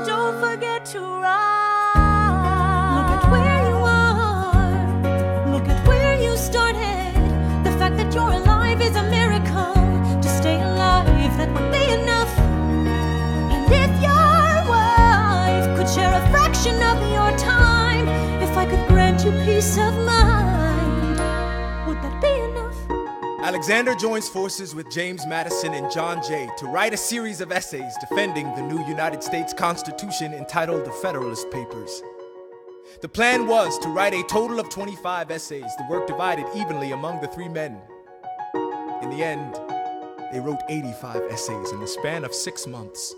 don't forget to ride. Look at where you are. Look at where you started. The fact that you're alive is a miracle. To stay alive, that would be enough. And if your wife could share a fraction of your time, if I could grant you peace of mind, would that be enough? Alexander joins forces with James Madison and John Jay to write a series of essays defending the new United States Constitution entitled The Federalist Papers. The plan was to write a total of 25 essays, the work divided evenly among the three men. In the end, they wrote 85 essays in the span of 6 months.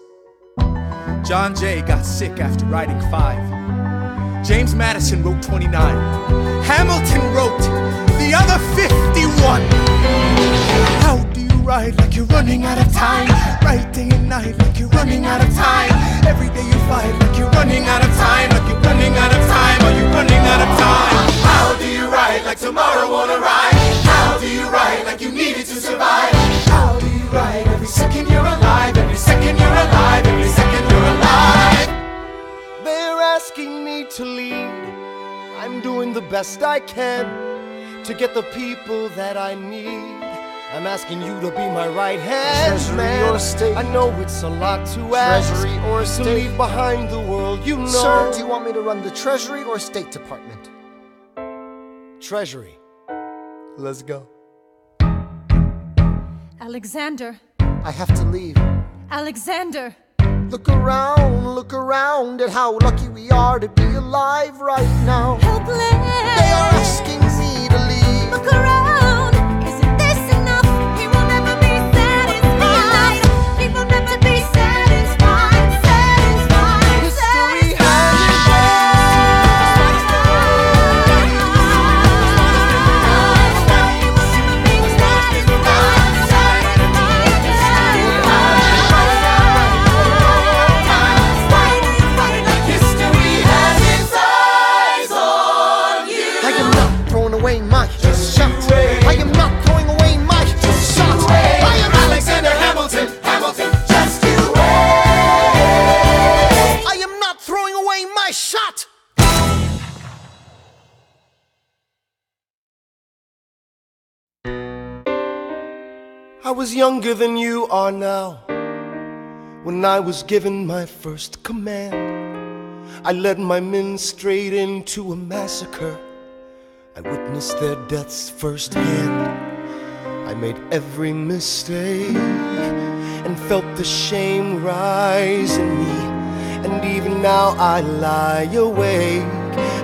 John Jay got sick after writing 5. James Madison wrote 29. Hamilton wrote the other 51. How do you write like you're running out of time? Write day and night like you're running out of time. Every day you fight like you're running out of time. Like you're running out of time. Are you running out of time? How do you write like tomorrow won't arrive? How do you write like you needed to survive? How do you write every second you're alive? Every second you're alive. Every second you're alive. They're asking me to lead. I'm doing the best I can to get the people that I need. I'm asking you to be my right hand, Treasury man. Or state. I know it's a lot to ask. Treasury or state. To leave behind the world you know. Sir, do you want me to run the Treasury or State Department? Treasury. Let's go. Alexander. I have to leave. Alexander. Look around at how lucky we are to be alive right now. Helpless. They are asking me to leave. Look around. Isn't this enough? He will never be satisfied. He will never be satisfied. Satisfied. History has I was younger than you are now. When I was given my first command, I led my men straight into a massacre. I witnessed their deaths firsthand. I made every mistake and felt the shame rise in me. And even now I lie awake,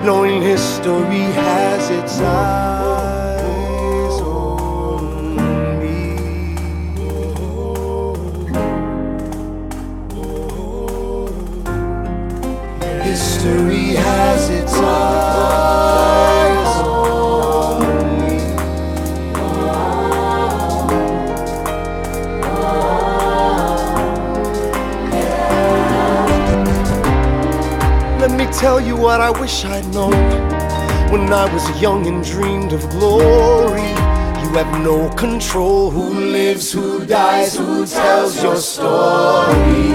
knowing history has its eyes on me. History has its eyes on me. tell you what I wish I'd known when I was young and dreamed of glory. You have no control. Who lives, who dies, who tells your story?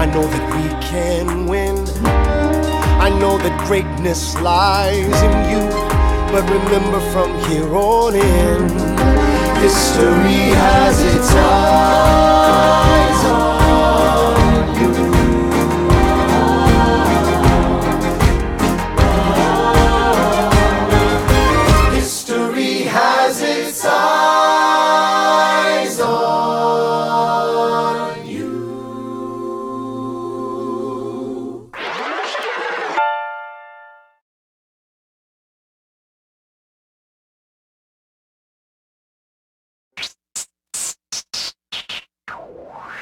I know that we can win. I know that greatness lies in you. But remember, from here on in, history has its eyes on you. History has its eyes on you.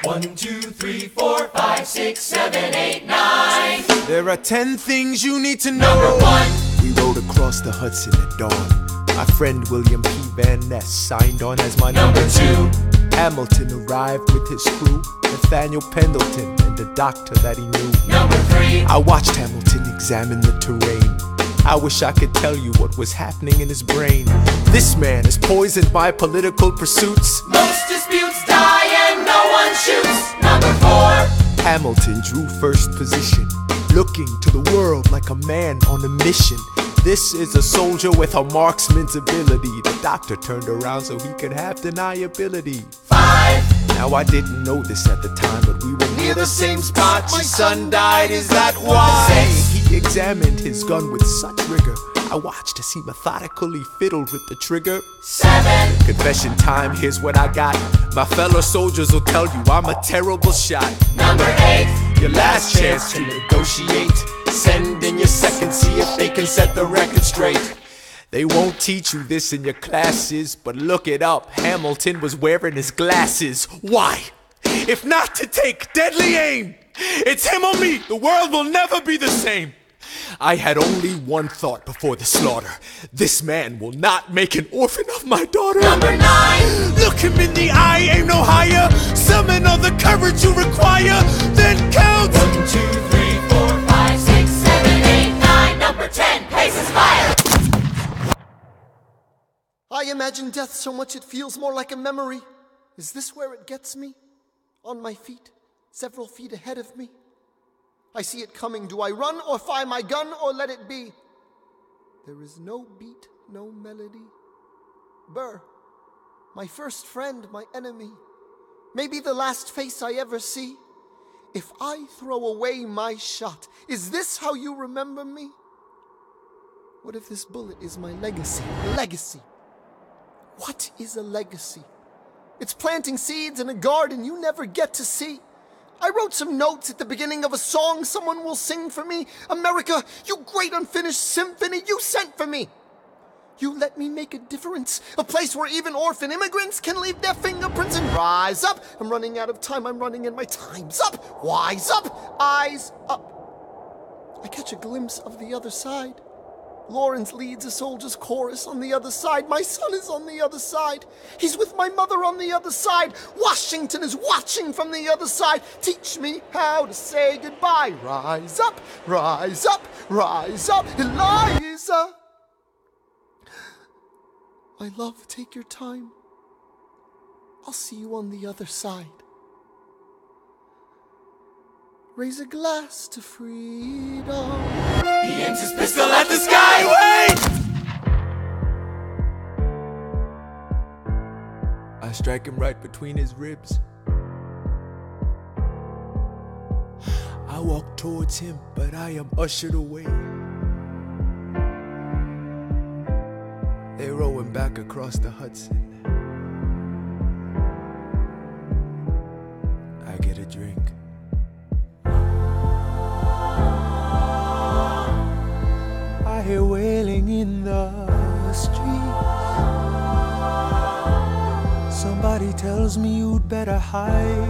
One, two, three, 4, 5, 6, 7, 8, 9. There are 10 things you need to know. Number 1. We rode across the Hudson at dawn. My friend William P. Van Ness signed on as my Number 2. Hamilton arrived with his crew, Nathaniel Pendleton and a doctor that he knew. Number 3. I watched Hamilton examine the terrain. I wish I could tell you what was happening in his brain. This man is poisoned by political pursuits. Most disputes die and no one shoots. Number 4. Hamilton drew first position, looking to the world like a man on a mission. This is a soldier with a marksman's ability. The doctor turned around so he could have deniability. 5. Now I didn't know this at the time, but we were near the same spot. My son died, is that why? He examined his gun with such rigor. I watched as he methodically fiddled with the trigger. 7. Confession time, here's what I got. My fellow soldiers will tell you I'm a terrible shot. Number 8. Your last chance to negotiate. Send in your second, see if they can set the record straight. They won't teach you this in your classes, but look it up. Hamilton was wearing his glasses. Why? If not to take deadly aim. It's him or me. The world will never be the same. I had only one thought before the slaughter. This man will not make an orphan of my daughter. Number 9. Look him in the eye, aim no higher. Summon all the courage you require. Then count. 1, 2, 3, 4, 5, 6, 7, 8, 9. Number 10. Paces fire. I imagine death so much it feels more like a memory. Is this where it gets me? On my feet, several feet ahead of me. I see it coming. Do I run or fire my gun or let it be? There is no beat, no melody. Burr, my first friend, my enemy. Maybe the last face I ever see. If I throw away my shot, is this how you remember me? What if this bullet is my legacy? Legacy. What is a legacy? It's planting seeds in a garden you never get to see. I wrote some notes at the beginning of a song someone will sing for me. America, you great unfinished symphony you sent for me. You let me make a difference, a place where even orphan immigrants can leave their fingerprints and rise up. I'm running out of time, I'm running and my time's up. Wise up, eyes up. I catch a glimpse of the other side. Lawrence leads a soldier's chorus on the other side. My son is on the other side. He's with my mother on the other side. Washington is watching from the other side. Teach me how to say goodbye. Rise up, rise up, rise up, Eliza. My love, take your time. I'll see you on the other side. Raise a glass to freedom. He aims his pistol at the sky. Wait! I strike him right between his ribs. I walk towards him, but I am ushered away. They row him back across the Hudson. I get a drink. I hear wailing in the streets. Somebody tells me you'd better hide.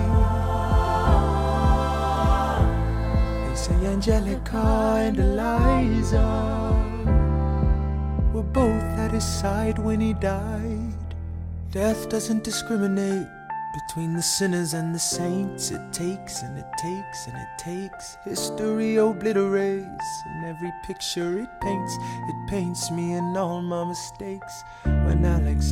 They say Angelica and Eliza were both at his side when he died. Death doesn't discriminate, Between the sinners and the saints, it takes and it takes and it takes. History obliterates, and every picture it paints me in all my mistakes. When Alexander